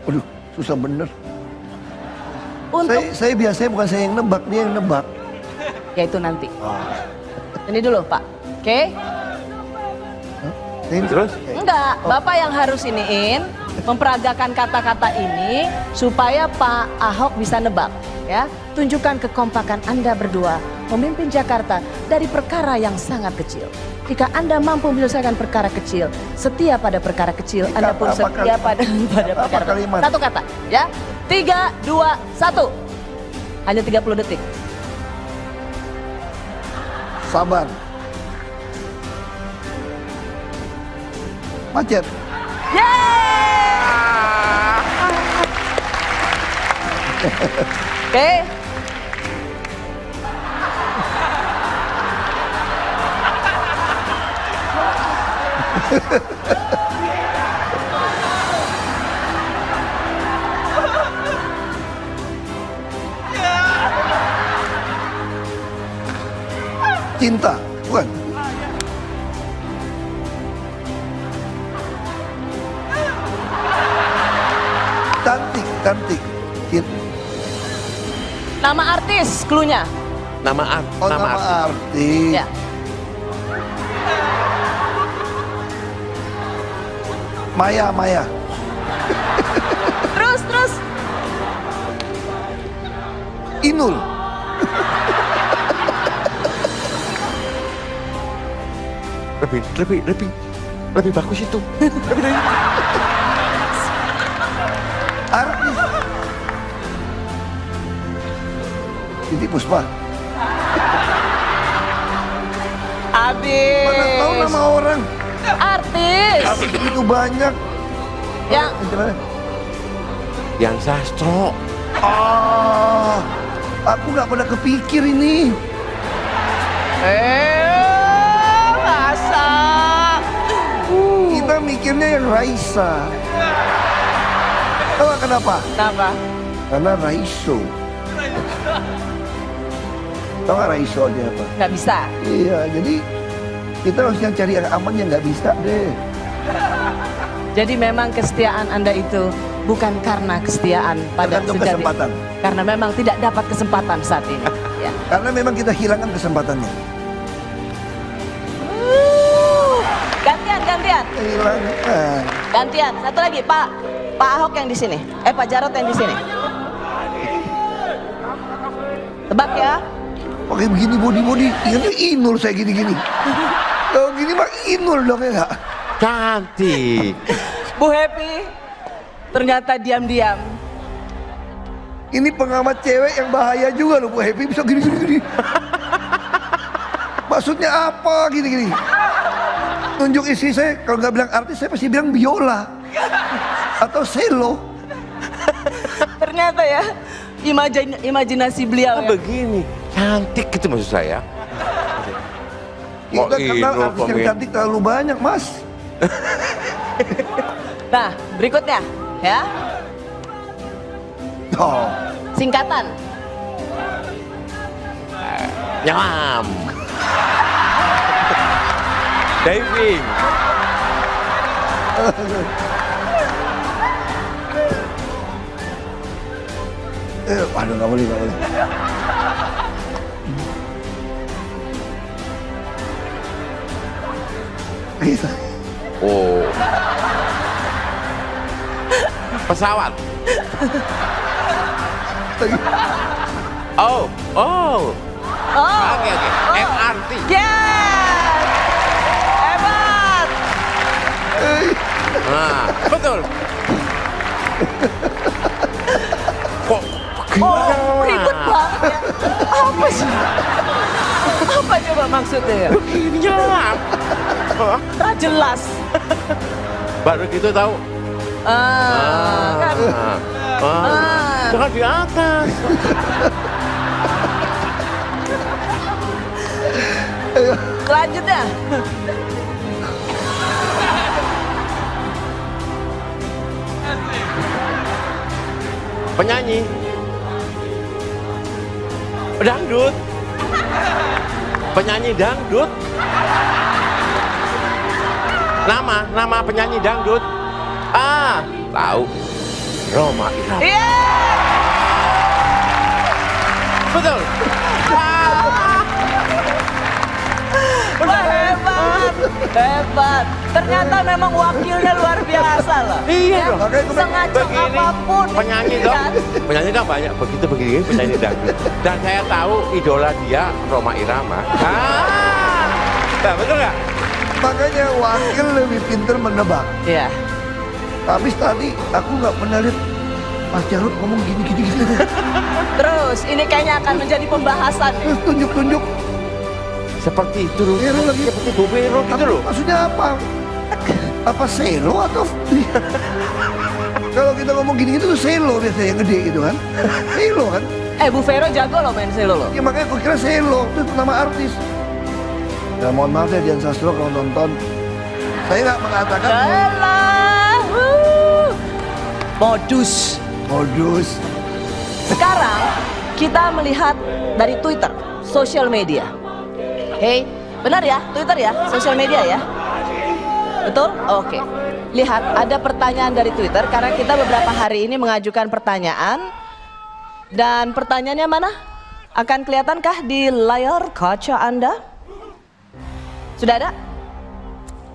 Waduh, susah bener. Untuk Saya biasanya bukan saya yang nebak, dia yang nebak. ya itu nanti. Ah. Ini dulu Pak. Oke? Terus? Enggak, Bapak yang harus iniin, memperagakan kata-kata ini supaya Pak Ahok bisa nebak. Ya, tunjukkan kekompakan Anda berdua memimpin Jakarta dari perkara yang sangat kecil. Jika Anda mampu menyelesaikan perkara kecil, setia pada perkara kecil, Anda pun Apa setia pada apa perkara. kalimat? Satu kata, ya. 3, 2, 1. Hanya 30 detik. Sabar. Macet. Oke. Cinta, bukan? Cantik, cantik. Nama artis, cluenya. Nama Oh, nama artis. Ya. Maya, Maya. Terus. Inul. Lebih bagus itu. Lebih dari Artis. Titik Puspa. Habis. Mana tahu nama orang. Artis. Artis begitu banyak. Yang Gimana? yang sastro. Ah, aku nggak pernah kepikir ini. masa. Kita mikirnya yang Raisa. Tahu nggak kenapa? Kenapa? Karena Raiso. Tahu nggak Raiso dia apa? Nggak bisa. Iya, jadi kita harus yang cari yang aman yang nggak bisa deh. Jadi memang kesetiaan Anda itu bukan karena kesetiaan pada Tergantung sejati. kesempatan. Karena memang tidak dapat kesempatan saat ini. Ya. Karena memang kita hilangkan kesempatannya. Gantian. Hilangkan. Gantian. Satu lagi, Pak Ahok yang di sini. Pak Jarod yang di sini. Tebak ya. Oke. pakai begini body. Ingatnya Inul saya gini-gini. Kalau gini mah Inul dong ya nggak? Cantik. Bu Happy, ternyata diam-diam. Ini pengamat cewek yang bahaya juga loh Bu Happy, bisa gini. Maksudnya apa gini? Tunjuk istri saya, kalau nggak bilang artis saya pasti bilang biola atau selo. Ternyata ya, imajinasi beliau ya. Begini, cantik gitu maksud saya. Kita kenal artis yang cantik terlalu banyak, Mas. Nah, berikutnya ya. Oh, Singkatan. Nyelam. Diving. Aduh nggak boleh. Bisa. Oh. Pesawat. Oh. Oh. Oke. MRT. Yes! Hebat! Nah, betul. Kok Oh, ribet banget ya. Apa sih? Apa coba maksudnya ya? begini nyelam? Tak jelas. Baru gitu tahu. Kan. Jangan di atas. Selanjutnya. Penyanyi. Dangdut. Penyanyi dangdut. Nama penyanyi dangdut. Tahu. Roma Irama. Iya. Betul. Wah, hebat. Ternyata memang wakilnya luar biasa loh. Iya dong. Makanya aku Sengaja apapun. Penyanyi Kan? dong. Penyanyi kan banyak begitu begini penyanyi dangdut. Dan saya tahu idola dia Roma Irama. Nah, betul nggak? Makanya wakil lebih pintar menebak. Iya. Habis tadi aku nggak pernah lihat Mas Jarod ngomong gini. Terus ini kayaknya akan menjadi pembahasan nih. Terus tunjuk. Seperti itu loh. Vero lagi. Seperti Bu Vero gitu loh. Maksudnya apa? Apa selo atau? Kalau kita ngomong gini itu selo biasanya yang gede gitu kan? Selo kan? Bu Vero jago loh main selo loh. Ya makanya aku kira selo itu nama artis. Ya mohon maaf ya Dian Sastro kalau nonton. Saya nggak mengatakan Alah, modus. Sekarang kita melihat dari Twitter, sosial media. Hey, benar ya, Twitter ya, sosial media ya. Betul? Oke. Lihat, ada pertanyaan dari Twitter karena kita beberapa hari ini mengajukan pertanyaan. Dan pertanyaannya mana? Akan kelihatankah di layar kaca Anda? Sudah ada?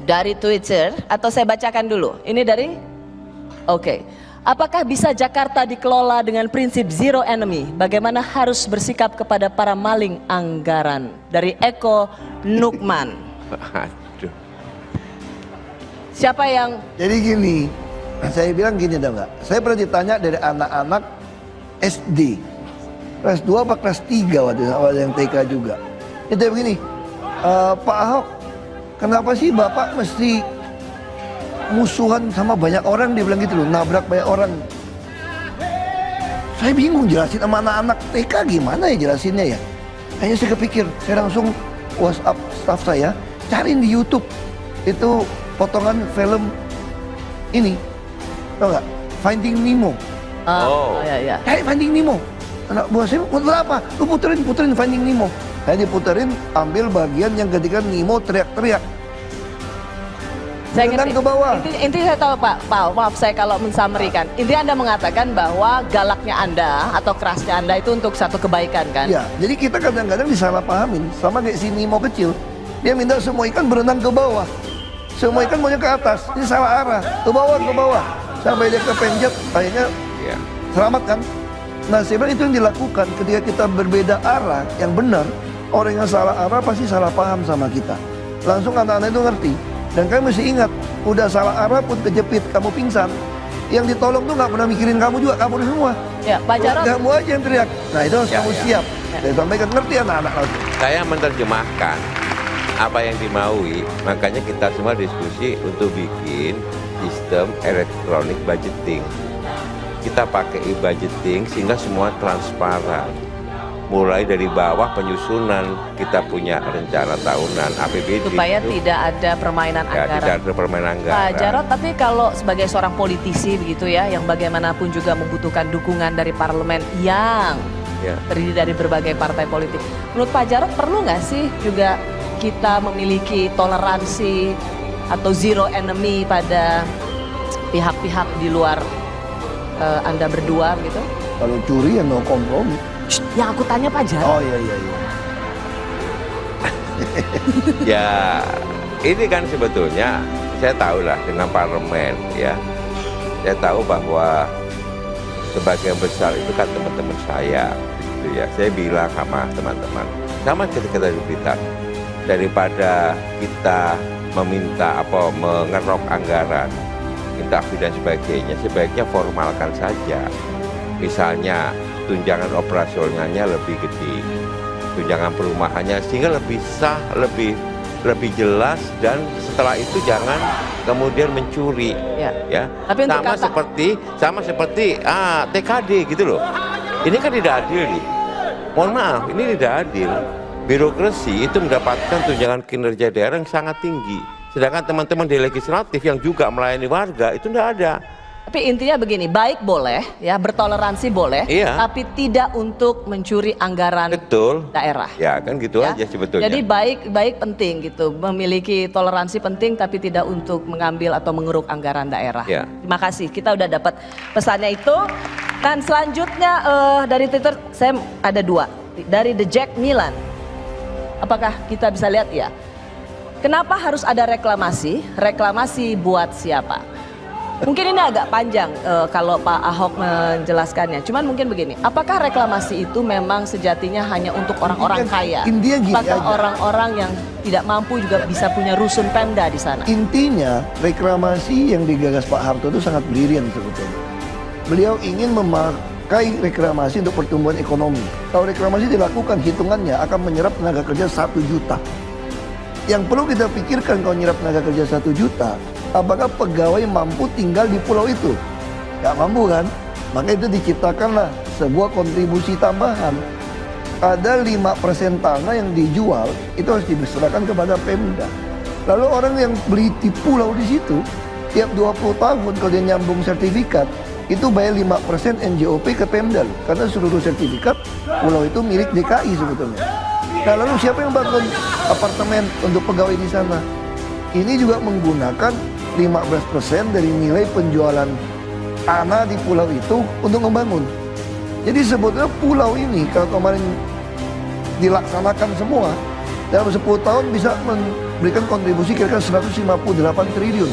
Dari Twitter atau saya bacakan dulu? Ini dari? Oke. Apakah bisa Jakarta dikelola dengan prinsip zero enemy? Bagaimana harus bersikap kepada para maling anggaran? Dari Eko Nukman. Aduh. Siapa yang? Jadi gini, saya bilang gini dong nggak? Saya pernah ditanya dari anak-anak SD, kelas 2 apa kelas 3 waktu yang TK juga. Itu begini, Pak Ahok, kenapa sih Bapak mesti musuhan sama banyak orang? Dia bilang gitu loh, nabrak banyak orang. Saya bingung jelasin sama anak-anak TK gimana ya jelasinnya ya. Akhirnya saya kepikir, saya langsung WhatsApp staff saya, cariin di YouTube itu potongan film ini, tau nggak? Finding Nemo. Ya. Cari Finding Nemo. Anak buah saya, puter apa? Lu puterin Finding Nemo. Saya diputerin, ambil bagian yang ketika Nemo teriak-teriak. Saya Tendang ngerti. ke bawah. Inti saya tahu Pak, maaf saya kalau mensummary-kan. Inti Anda mengatakan bahwa galaknya Anda atau kerasnya Anda itu untuk satu kebaikan kan? Ya, jadi kita kadang-kadang disalahpahamin. Sama kayak si Nemo kecil. Dia minta semua ikan berenang ke bawah. Semua ikan maunya ke atas. Ini salah arah. Ke bawah. Sampai dia kepenjat, akhirnya selamat kan? Nah, saya bilang itu yang dilakukan ketika kita berbeda arah yang benar. orang yang salah arah pasti salah paham sama kita. Langsung anak-anak itu ngerti. Dan kalian mesti ingat, udah salah arah pun kejepit, kamu pingsan, yang ditolong tuh nggak pernah mikirin kamu juga, kabur semua. Ya, Pak Jarod. Kamu aja yang teriak. Nah itu harus kamu siap. Saya sampaikan, ngerti anak-anak langsung. Saya menerjemahkan apa yang dimaui, makanya kita semua diskusi untuk bikin sistem elektronik budgeting. Kita pakai e-budgeting sehingga semua transparan. Mulai dari bawah penyusunan, kita punya rencana tahunan APBD. Supaya tidak ada permainan ya, anggaran. tidak ada permainan anggaran. Pak Jarod, tapi kalau sebagai seorang politisi begitu ya, yang bagaimanapun juga membutuhkan dukungan dari parlemen yang terdiri dari berbagai partai politik. Menurut Pak Jarod perlu nggak sih juga kita memiliki toleransi atau zero enemy pada pihak-pihak di luar Anda berdua gitu? Kalau curi ya no kompromi. Yang aku tanya Pak Jarod. Oh iya. Ya, ini kan sebetulnya saya tahu lah dengan parlemen ya. Saya tahu bahwa sebagian besar itu kan teman-teman saya gitu ya. Saya bilang sama teman-teman, sama ketika dari Blitar, daripada kita meminta mengerok anggaran, minta fee dan sebagainya, sebaiknya formalkan saja. Misalnya tunjangan operasionalnya lebih gede, tunjangan perumahannya, sehingga lebih sah, lebih jelas, dan setelah itu jangan kemudian mencuri ya. Tapi sama seperti TKD gitu loh. Ini kan tidak adil nih. Mohon maaf, ini tidak adil. Birokrasi itu mendapatkan tunjangan kinerja daerah yang sangat tinggi, sedangkan teman-teman di legislatif yang juga melayani warga itu tidak ada. Tapi intinya begini, baik boleh ya, bertoleransi boleh, tapi tidak untuk mencuri anggaran daerah. Ya kan gitu aja sebetulnya. Jadi baik penting gitu, memiliki toleransi penting, tapi tidak untuk mengambil atau mengeruk anggaran daerah. Terima kasih, kita udah dapat pesannya itu. Dan selanjutnya dari Twitter saya ada dua, dari The Jack Milan. Apakah kita bisa lihat ya? Kenapa harus ada reklamasi? Reklamasi buat siapa? Mungkin ini agak panjang kalau Pak Ahok menjelaskannya. Cuman mungkin begini, apakah reklamasi itu memang sejatinya hanya untuk orang-orang kaya? Intinya gini apakah aja. Orang-orang yang tidak mampu juga bisa punya rusun Pemda di sana? Intinya reklamasi yang digagas Pak Harto itu sangat brilian sebetulnya. Beliau ingin memakai reklamasi untuk pertumbuhan ekonomi. Kalau reklamasi dilakukan, hitungannya akan menyerap tenaga kerja 1 juta. Yang perlu kita pikirkan kalau menyerap tenaga kerja 1 juta, apakah pegawai mampu tinggal di pulau itu? Gak mampu kan? Maka itu diciptakanlah sebuah kontribusi tambahan. Ada 5% tanah yang dijual, itu harus diserahkan kepada Pemda. Lalu orang yang beli di pulau di situ, tiap 20 tahun kalau dia nyambung sertifikat, itu bayar 5% NJOP ke Pemda. Karena seluruh sertifikat pulau itu milik DKI sebetulnya. Nah lalu siapa yang bangun apartemen untuk pegawai di sana? Ini juga menggunakan 15% dari nilai penjualan tanah di pulau itu untuk membangun. Jadi sebetulnya pulau ini kalau kemarin dilaksanakan semua, dalam 10 tahun bisa memberikan kontribusi kira-kira 158 triliun.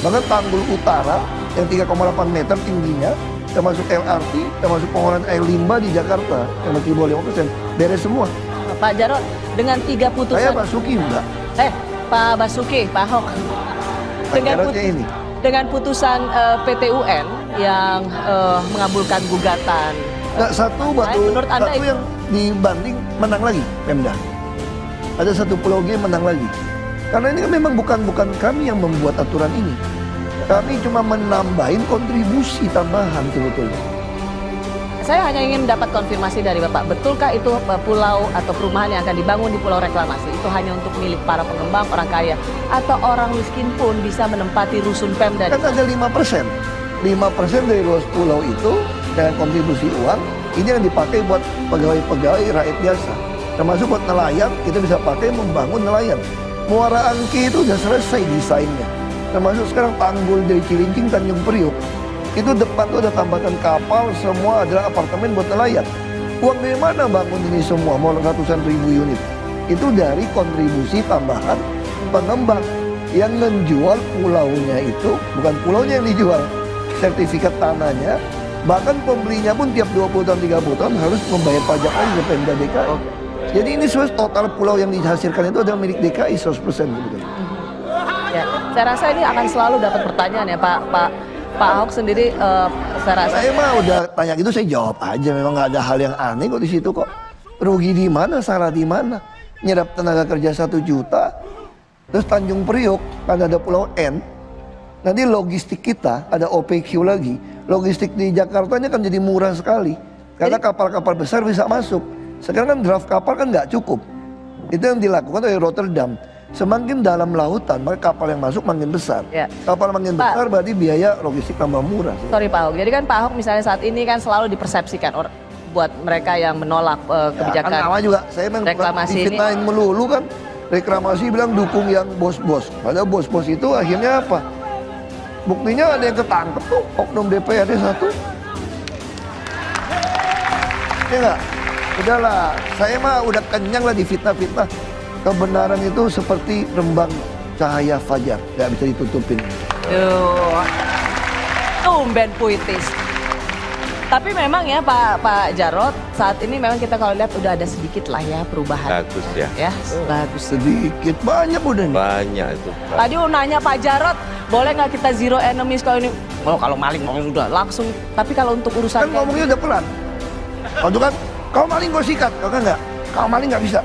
Maka tanggul utara yang 3,8 meter tingginya, termasuk LRT, termasuk pengolahan air limbah di Jakarta yang masih bawah 5%, beres semua. Pak Jarod, dengan 3 putusan... Saya Basuki enggak? Pak Basuki, Pak Ahok. Dengan putusan PT UN yang mengabulkan gugatan. Satu yang dibanding menang lagi Pemda. Ada satu pulau G menang lagi. Karena ini kan memang bukan kami yang membuat aturan ini. Kami cuma menambahin kontribusi tambahan sebetulnya. Saya hanya ingin dapat konfirmasi dari Bapak, betulkah itu pulau atau perumahan yang akan dibangun di Pulau Reklamasi itu hanya untuk milik para pengembang, orang kaya, atau orang miskin pun bisa menempati rusun Pemda? Kan ada 5%. 5% dari luas pulau itu dengan kontribusi uang, ini yang dipakai buat pegawai-pegawai rakyat biasa. Termasuk buat nelayan, kita bisa pakai membangun nelayan. Muara Angke itu sudah selesai desainnya. Termasuk sekarang tanggul dari Cilincing, Tanjung Priok. Itu depan tuh ada tambatan kapal, semua adalah apartemen buat nelayan. Uang dari mana bangun ini semua, mau ratusan ribu unit? Itu dari kontribusi tambahan pengembang yang menjual pulaunya itu, bukan pulaunya yang dijual, sertifikat tanahnya, bahkan pembelinya pun tiap 20 tahun, 30 tahun harus membayar pajak lagi ke Pemda DKI. Jadi ini sebenarnya total pulau yang dihasilkan itu adalah milik DKI 100% sebetulnya. Ya, saya rasa ini akan selalu dapat pertanyaan ya Pak Ahok sendiri. Saya rasa Saya mah udah tanya gitu saya jawab aja. Memang nggak ada hal yang aneh kok di situ kok. Rugi di mana, salah di mana? Nyerap tenaga kerja 1 juta. Terus Tanjung Priok kan ada Pulau N. Nanti logistik kita ada OPQ lagi. Logistik di Jakartanya kan jadi murah sekali. Karena kapal-kapal besar bisa masuk. Sekarang kan draft kapal kan nggak cukup. Itu yang dilakukan oleh Rotterdam. Semakin dalam lautan, maka kapal yang masuk makin besar. Ya. Kapal makin Pak. besar berarti biaya logistik tambah murah. sorry Pak Ahok. Jadi kan Pak Ahok misalnya saat ini kan selalu dipersepsikan buat mereka yang menolak kebijakan Kan nama juga saya memang reklamasi ini. difitnahin melulu kan. Reklamasi bilang dukung yang bos-bos. Padahal bos-bos itu akhirnya apa? Buktinya ada yang ketangkep tuh, oknum DPRD 1. Ya enggak? Udahlah, saya mah udah kenyang lah di fitnah-fitnah. Kebenaran itu seperti rembang cahaya fajar, nggak bisa ditutupin. Duh, tumben puitis. Tapi memang ya Pak Jarod, saat ini memang kita kalau lihat udah ada sedikit lah ya perubahan. Bagus ya. Ya, bagus. Sedikit, banyak udah nih. Banyak itu. Tadi nanya Pak Jarod, boleh nggak kita zero enemies kalau ini? Oh kalau maling udah langsung. Tapi kalau untuk urusan Kan ngomongnya udah pelan. Waktu kan, kau maling gue sikat, kau kan enggak? Kau maling nggak bisa.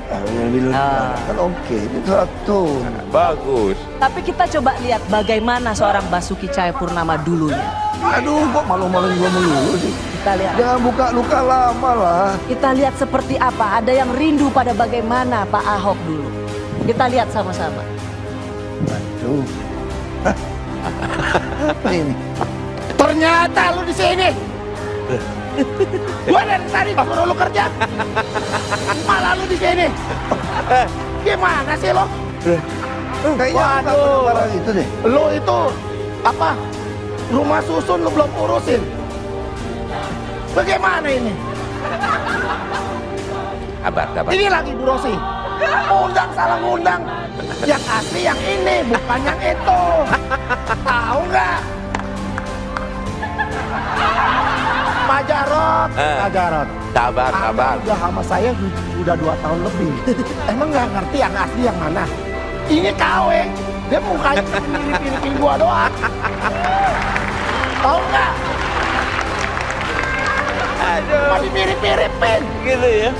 Kan oke, itu satu. Bagus. Tapi kita coba lihat bagaimana seorang Basuki Cahayapurnama dulunya. Aduh, kok malu-maluin gue melulu sih. Kita lihat. Jangan buka luka lama lah. Kita lihat seperti apa. Ada yang rindu pada bagaimana Pak Ahok dulu. Kita lihat sama-sama. Aduh. Apa ini? Ternyata lu di sini. Gua dari tadi suruh lu kerja. Malah lu di sini. Gimana sih lo? Kayaknya apa Waduh. barang itu deh. Lu itu apa? Rumah susun lu belum urusin. Bagaimana ini? Kabar. Ini lagi Bu Rosi. Undang salah ngundang. Yang asli yang ini, bukan yang itu. Tahu nggak? Pak Jarod, Pak Jarod. Kabar. Abang udah sama saya udah 2 tahun lebih. Emang nggak ngerti yang asli yang mana? Ini KW, dia mukanya mirip-miripin gua doang. Tahu nggak? Aduh. Masih mirip-miripin. Gitu ya.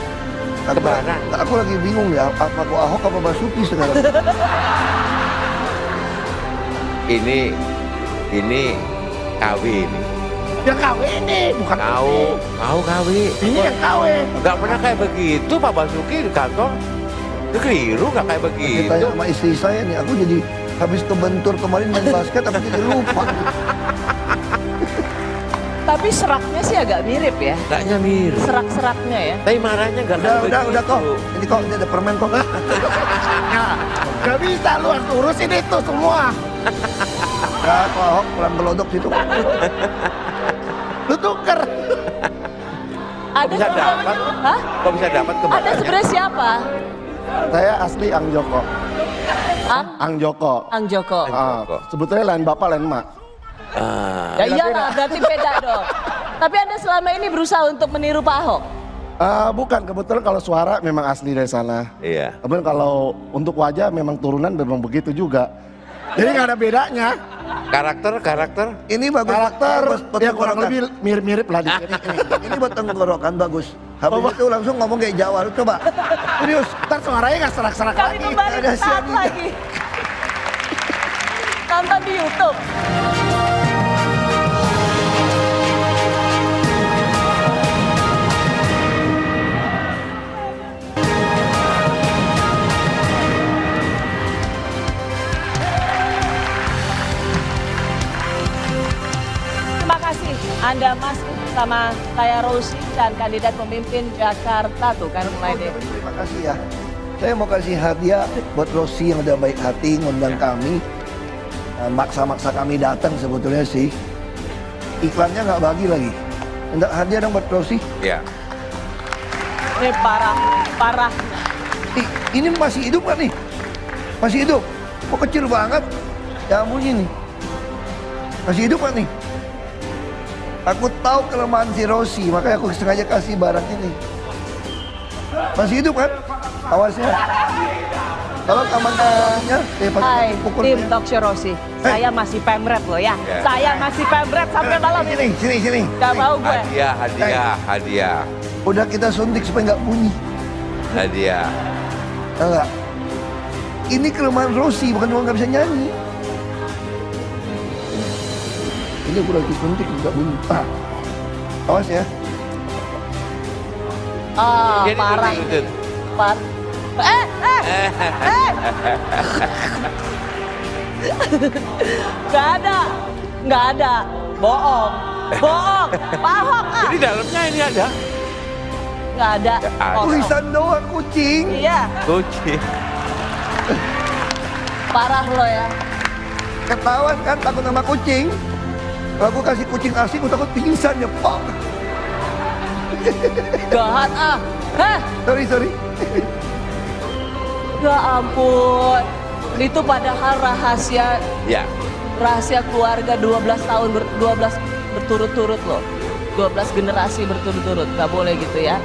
Aku lagi bingung ya, apa kok Ahok apa Basuki sekarang? Ini KW ini. Yang KW ini bukan KW. ini yang KW. Gak pernah kayak begitu Pak Basuki di kantor. Itu keliru gak kayak begitu. Kita sama istri saya nih, aku jadi habis kebentur kemarin main basket, aku jadi lupa. Tapi seraknya sih agak mirip ya. Gaknya mirip. Serak-seraknya ya. Tapi marahnya gak Udah kok. Ini kok ini ada permen kok. Gak bisa lu harus urusin itu semua. Ya, kok Ahok pulang gelodok situ. Lu tuker. Ada bisa sebenarnya- dapat? Hah? Kok bisa dapat Ada kemana? sebenarnya siapa? Saya asli Ang Joko. Ang Joko. Ang Joko. Sebetulnya lain bapak lain emak. Ya iyalah, berarti beda dong. Tapi Anda selama ini berusaha untuk meniru Pak Ahok? Bukan, kebetulan kalau suara memang asli dari sana. Iya. Kemudian kalau untuk wajah memang turunan memang begitu juga. Jadi nggak ada bedanya. Karakter. Ini bagus. Karakter buat ya kurang tenggorokan. lebih mirip-mirip lah di sini. Ini buat tenggorokan bagus. Habis itu langsung ngomong kayak Jawa. Coba. Serius. Ntar suaranya nggak serak-serak Kami lagi. kembali ada saat siapnya. lagi. Tonton di YouTube. Terima kasih Anda masih bersama saya Rosi dan kandidat pemimpin Jakarta tuh kan mulai deh. Terima kasih ya. Saya mau kasih hadiah buat Rosi yang udah baik hati ngundang kami. Maksa-maksa kami datang sebetulnya sih. Iklannya nggak bagi lagi. Enggak hadiah dong buat Rosi. Ya. Ini parah. Ini masih hidup kan nih? Masih hidup? Kok kecil banget? Ya ampun ini. Masih hidup kan nih? Aku tahu kelemahan si Rosi, makanya aku sengaja kasih barang ini. Masih hidup kan? Awas ya. Kalau aman-amannya, Hai, pukul tim ya. Talk Show Rossi. Saya masih pemret loh ya. Saya masih pemret sampai malam ini. Sini. Gak mau gue. Hadiah. Udah kita suntik supaya nggak bunyi. Hadiah. Enggak. Ini kelemahan Rossi, bukan cuma nggak bisa nyanyi. Ini aku lagi suntik nggak bunyi. Awas ya. Jadi Parah. lutut. Nggak ada. Bohong. Pak Ahok Jadi dalamnya ini ada nggak ada. Kosong. Tulisan doang kucing. Iya, kucing. parah lo ya. Ketahuan kan takut sama kucing. Kalau aku kasih kucing asing, aku takut pingsan ya, Pak. Jahat Hah? Sorry. Ya ampun. Itu padahal rahasia Ya. keluarga 12 tahun 12 berturut-turut loh. 12 generasi berturut-turut. Gak boleh gitu ya.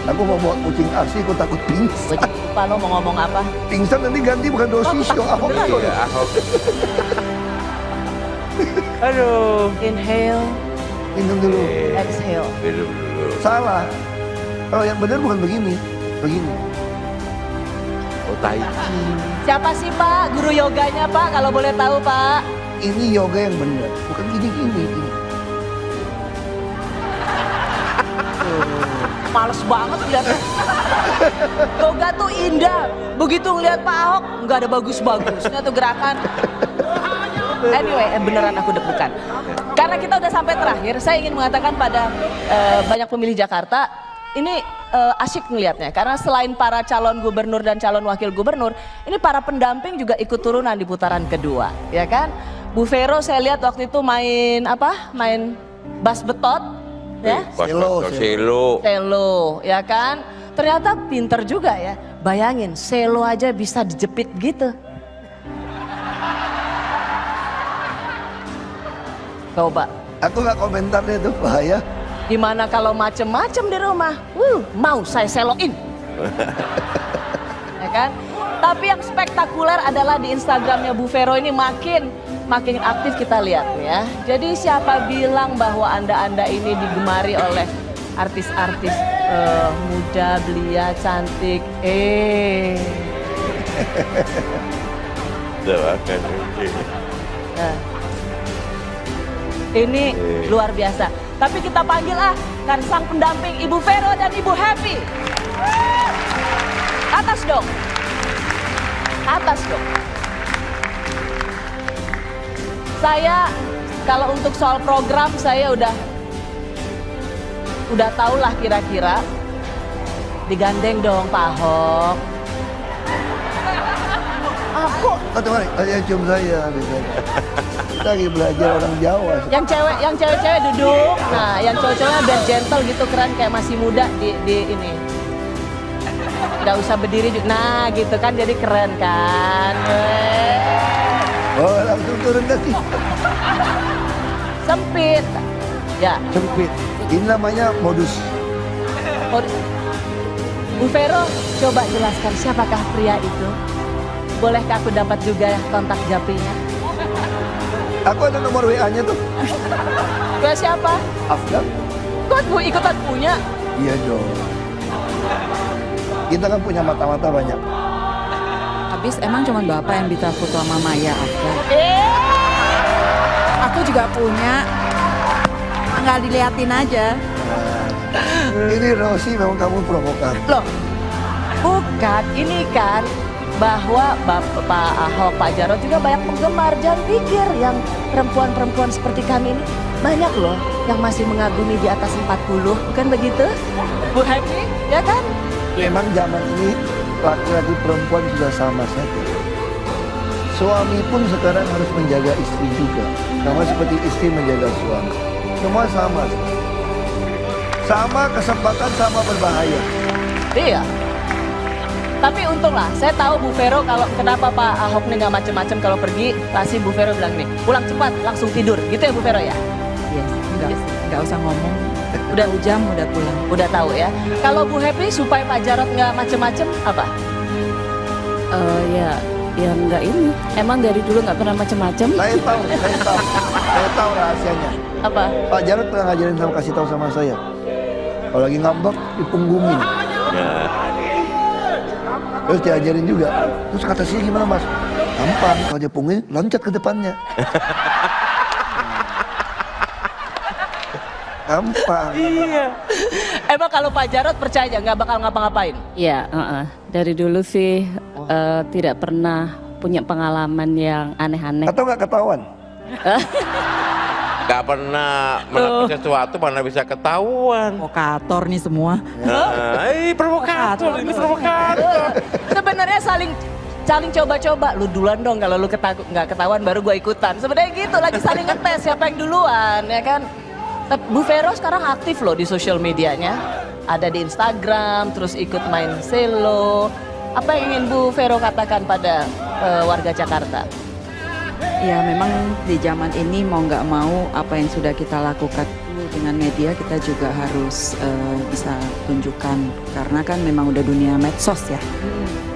Aku mau bawa kucing asing, aku takut pingsan. Gue lupa lo mau ngomong apa. Pingsan nanti ganti bukan dosis, yo Ahok. Iya, Ahok. Aduh. Inhale, Minum dulu. exhale. Minum dulu. Salah. Kalau yang benar bukan begini. Oh, tai chi. Siapa sih Pak? Guru yoganya Pak, kalau boleh tahu Pak. Ini yoga yang benar, bukan gini. Males banget lihatnya. Yoga tuh indah. Begitu ngeliat Pak Ahok, nggak ada bagus-bagusnya tuh gerakan. Anyway, beneran aku deg-degan. Karena kita udah sampai terakhir, saya ingin mengatakan pada banyak pemilih Jakarta, ini asyik ngelihatnya. Karena selain para calon gubernur dan calon wakil gubernur, ini para pendamping juga ikut turunan di putaran kedua, ya kan? Bu Vero saya lihat waktu itu main bass betot, ya? Selo. Ya kan? Ternyata pinter juga ya. Bayangin, selo aja bisa dijepit gitu. Coba. Aku nggak komentar deh tuh, bahaya. Gimana kalau macem-macem di rumah? Mau saya seloin. Ya kan? Tapi yang spektakuler adalah di Instagramnya Bu Vero ini makin aktif kita lihat ya. Jadi siapa bilang bahwa anda ini digemari oleh artis-artis muda, belia, cantik? Doakan. Nah, ini luar biasa. Tapi kita panggil kan sang pendamping Ibu Vero dan Ibu Happy. Atas dong. Saya kalau untuk soal program saya udah tahu lah kira-kira. Digandeng dong Pak Ahok. Aku Mari, ayo cium saya. Kita lagi belajar orang Jawa. yang cewek-cewek duduk. Nah, yang cowok-cowoknya biar gentle gitu, keren kayak masih muda di ini. Gak usah berdiri juga. Nah, gitu kan jadi keren kan. Oh, langsung turun kasih. Sempit. Ya. Sempit. Ini namanya modus. Bu Vero, coba jelaskan siapakah pria itu? Bolehkah aku dapat juga kontak Japrinya? Aku ada nomor WA-nya tuh. Ke siapa? Afgan. Kok gue ikutan punya? Iya dong. Kita kan punya mata-mata banyak. Habis emang cuma Bapak yang bisa foto sama Maya Afgan. Aku juga punya. Nggak diliatin aja. Ini Rossi memang kamu provokator. Loh, bukan. Ini kan bahwa Pak Ahok, Pak Jarod juga banyak penggemar. Jangan pikir yang perempuan-perempuan seperti kami ini banyak loh yang masih mengagumi di atas 40. Bukan begitu? Bu Happy, ya kan? Memang zaman ini laki-laki perempuan sudah sama saja. Suami pun sekarang harus menjaga istri juga. Sama seperti istri menjaga suami. Semua sama. Sama kesempatan, sama berbahaya. Iya. Tapi untunglah, saya tahu Bu Vero kalau kenapa Pak Ahok nih nggak macem-macem kalau pergi, pasti Bu Vero bilang nih, pulang cepat, langsung tidur, gitu ya Bu Vero ya? Yes, nggak usah ngomong. Udah jam udah pulang. Udah tahu ya. Kalau Bu Happy supaya Pak Jarod nggak macem-macem apa? Ya enggak ini. Emang dari dulu nggak pernah macam-macam. Saya tahu rahasianya. Apa? Pak Jarod pernah ngajarin sama kasih tahu sama saya. Kalau lagi ngambek dipunggungin. Terus diajarin juga. Terus kata saya gimana Mas? Gampang, kalau dia punggungin loncat ke depannya. Gampang. Iya. Emang kalau Pak Jarod percaya nggak bakal ngapa-ngapain? Ya, dari dulu sih tidak pernah punya pengalaman yang aneh-aneh. Atau nggak ketahuan? Gak pernah melakukan sesuatu mana bisa ketahuan. Provokator nih semua. Provokator, ini provokator. Sebenarnya saling coba-coba. Lu duluan dong, kalau lu nggak ketahuan baru gua ikutan. Sebenarnya gitu, lagi saling ngetes siapa yang duluan, ya kan? Bu Vero sekarang aktif loh di sosial medianya. Ada di Instagram, terus ikut main selo. Apa yang ingin Bu Vero katakan pada warga Jakarta? Ya memang di zaman ini mau nggak mau apa yang sudah kita lakukan dengan media kita juga harus bisa tunjukkan karena kan memang udah dunia medsos ya.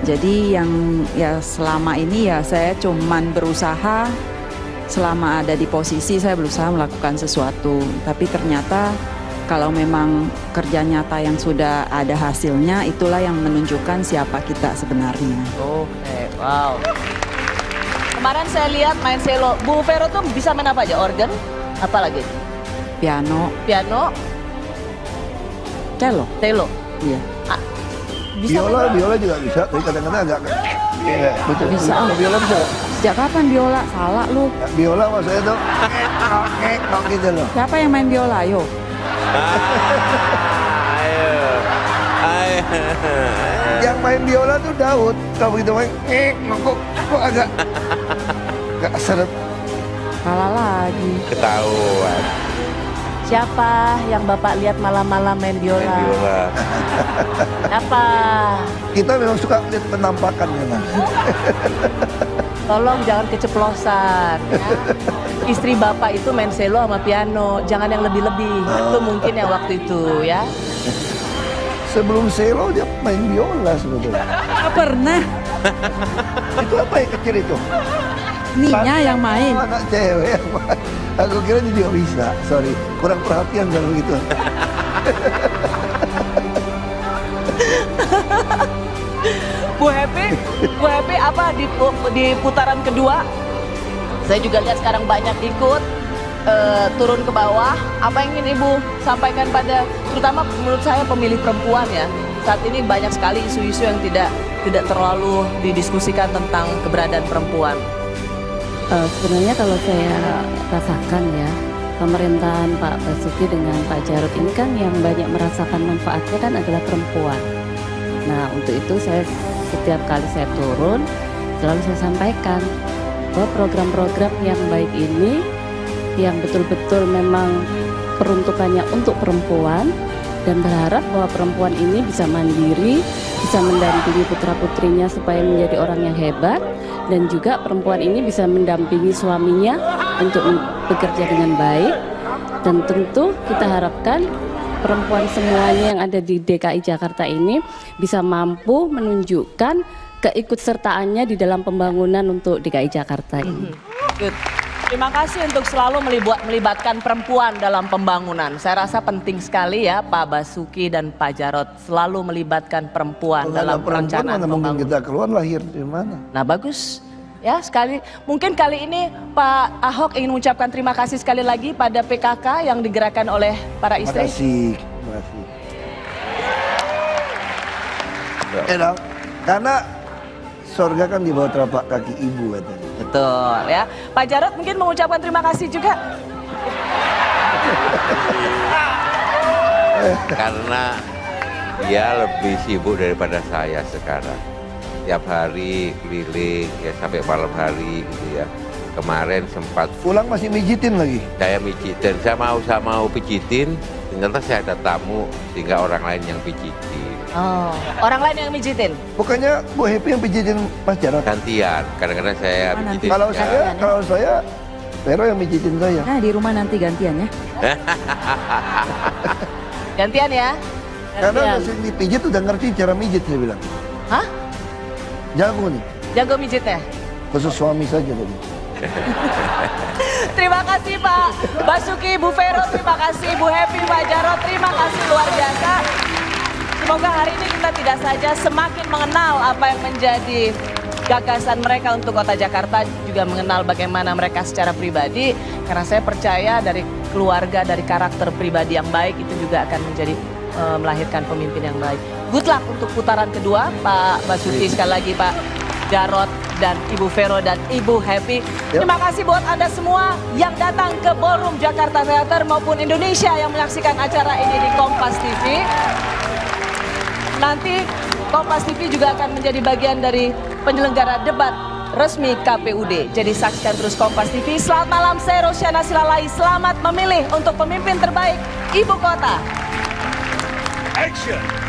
Jadi yang ya selama ini ya saya cuman berusaha selama ada di posisi saya berusaha melakukan sesuatu. Tapi ternyata kalau memang kerja nyata yang sudah ada hasilnya itulah yang menunjukkan siapa kita sebenarnya. Oke, wow. Kemarin saya lihat main selo. Bu Vero tuh bisa main apa aja? Organ? Apa lagi? Piano, Piano, cello. selo. Iya. Bisa Biola juga bisa, tapi kadang-kadang agak iya, betul. Bisa. Biola bisa. Sejak kapan biola? Salah lu. Ya, biola mas saya tuh ngek gitu loh. Siapa yang main biola? Ayo. Ayo. Yang main biola tuh Daud. Kalau begitu main kok agak seret. Kalah lagi. Ketahuan. Siapa yang Bapak lihat malam-malam main biola? Main biola. Siapa? Kita memang suka lihat penampakan memang. Tolong jangan keceplosan ya. Istri Bapak itu main selo sama piano. Jangan yang lebih-lebih. Itu mungkin yang waktu itu ya. Sebelum selo dia main biola sebetulnya. Nggak pernah. Itu apa yang kecil itu? Ninya yang main. Oh, anak cewek yang main. Aku kira dia juga bisa. Sorry, kurang perhatian kalau begitu. Bu Happy apa di putaran kedua? Saya juga lihat sekarang banyak ikut turun ke bawah. Apa yang ingin Ibu sampaikan pada, terutama menurut saya pemilih perempuan ya. Saat ini banyak sekali isu-isu yang tidak terlalu didiskusikan tentang keberadaan perempuan. Sebenarnya kalau saya rasakan ya, pemerintahan Pak Basuki dengan Pak Jarod ini kan yang banyak merasakan manfaatnya kan adalah perempuan. Nah untuk itu saya setiap kali saya turun selalu saya sampaikan bahwa program-program yang baik ini yang betul-betul memang peruntukannya untuk perempuan dan berharap bahwa perempuan ini bisa mandiri, bisa mendampingi putra-putrinya supaya menjadi orang yang hebat, dan juga perempuan ini bisa mendampingi suaminya untuk bekerja dengan baik. Dan tentu kita harapkan perempuan semuanya yang ada di DKI Jakarta ini bisa mampu menunjukkan keikutsertaannya di dalam pembangunan untuk DKI Jakarta ini. Good. Terima kasih untuk selalu melibatkan perempuan dalam pembangunan. Saya rasa penting sekali ya Pak Basuki dan Pak Jarod selalu melibatkan perempuan dalam perencanaan mana mungkin pembangunan. kita keluar lahir di mana? Nah bagus ya sekali. Mungkin kali ini Pak Ahok ingin mengucapkan terima kasih sekali lagi pada PKK yang digerakkan oleh para istri. Terima kasih. Enak, karena surga kan di bawah telapak kaki ibu katanya. Betul ya. Pak Jarod mungkin mengucapkan terima kasih juga. Karena dia lebih sibuk daripada saya sekarang. Tiap hari keliling ya sampai malam hari gitu ya. Kemarin sempat Pulang masih mijitin lagi. saya mijitin, saya mau pijitin, ternyata saya ada tamu sehingga orang lain yang pijitin. Oh, orang lain yang mijitin. Bukannya Bu Happy yang pijitin Mas Jarod? Gantian, kadang-kadang saya Nanti. pijitin. Kalau saya Vero yang mijitin saya. Nah, di rumah nanti gantian ya. Gantian ya. Karena Gantian. udah sering dipijit udah ngerti cara mijit saya bilang. Hah? Jago nih. Jago mijitnya? Khusus suami saja tadi. Terima kasih Pak Basuki, Bu Vero, terima kasih Bu Happy, Pak Jarod, terima kasih luar biasa. Semoga hari ini kita tidak saja semakin mengenal apa yang menjadi gagasan mereka untuk Kota Jakarta, juga mengenal bagaimana mereka secara pribadi, karena saya percaya dari keluarga, dari karakter pribadi yang baik itu juga akan menjadi melahirkan pemimpin yang baik. Good luck untuk putaran kedua, Pak Basuki, sekali lagi Pak Jarod dan Ibu Vero dan Ibu Happy. Terima kasih buat Anda semua yang datang ke Ballroom Jakarta Theater maupun Indonesia yang menyaksikan acara ini di Kompas TV. Nanti Kompas TV juga akan menjadi bagian dari penyelenggara debat resmi KPUD. Jadi saksikan terus Kompas TV. Selamat malam, saya Rosyana Silalai. Selamat memilih untuk pemimpin terbaik Ibu Kota. Action!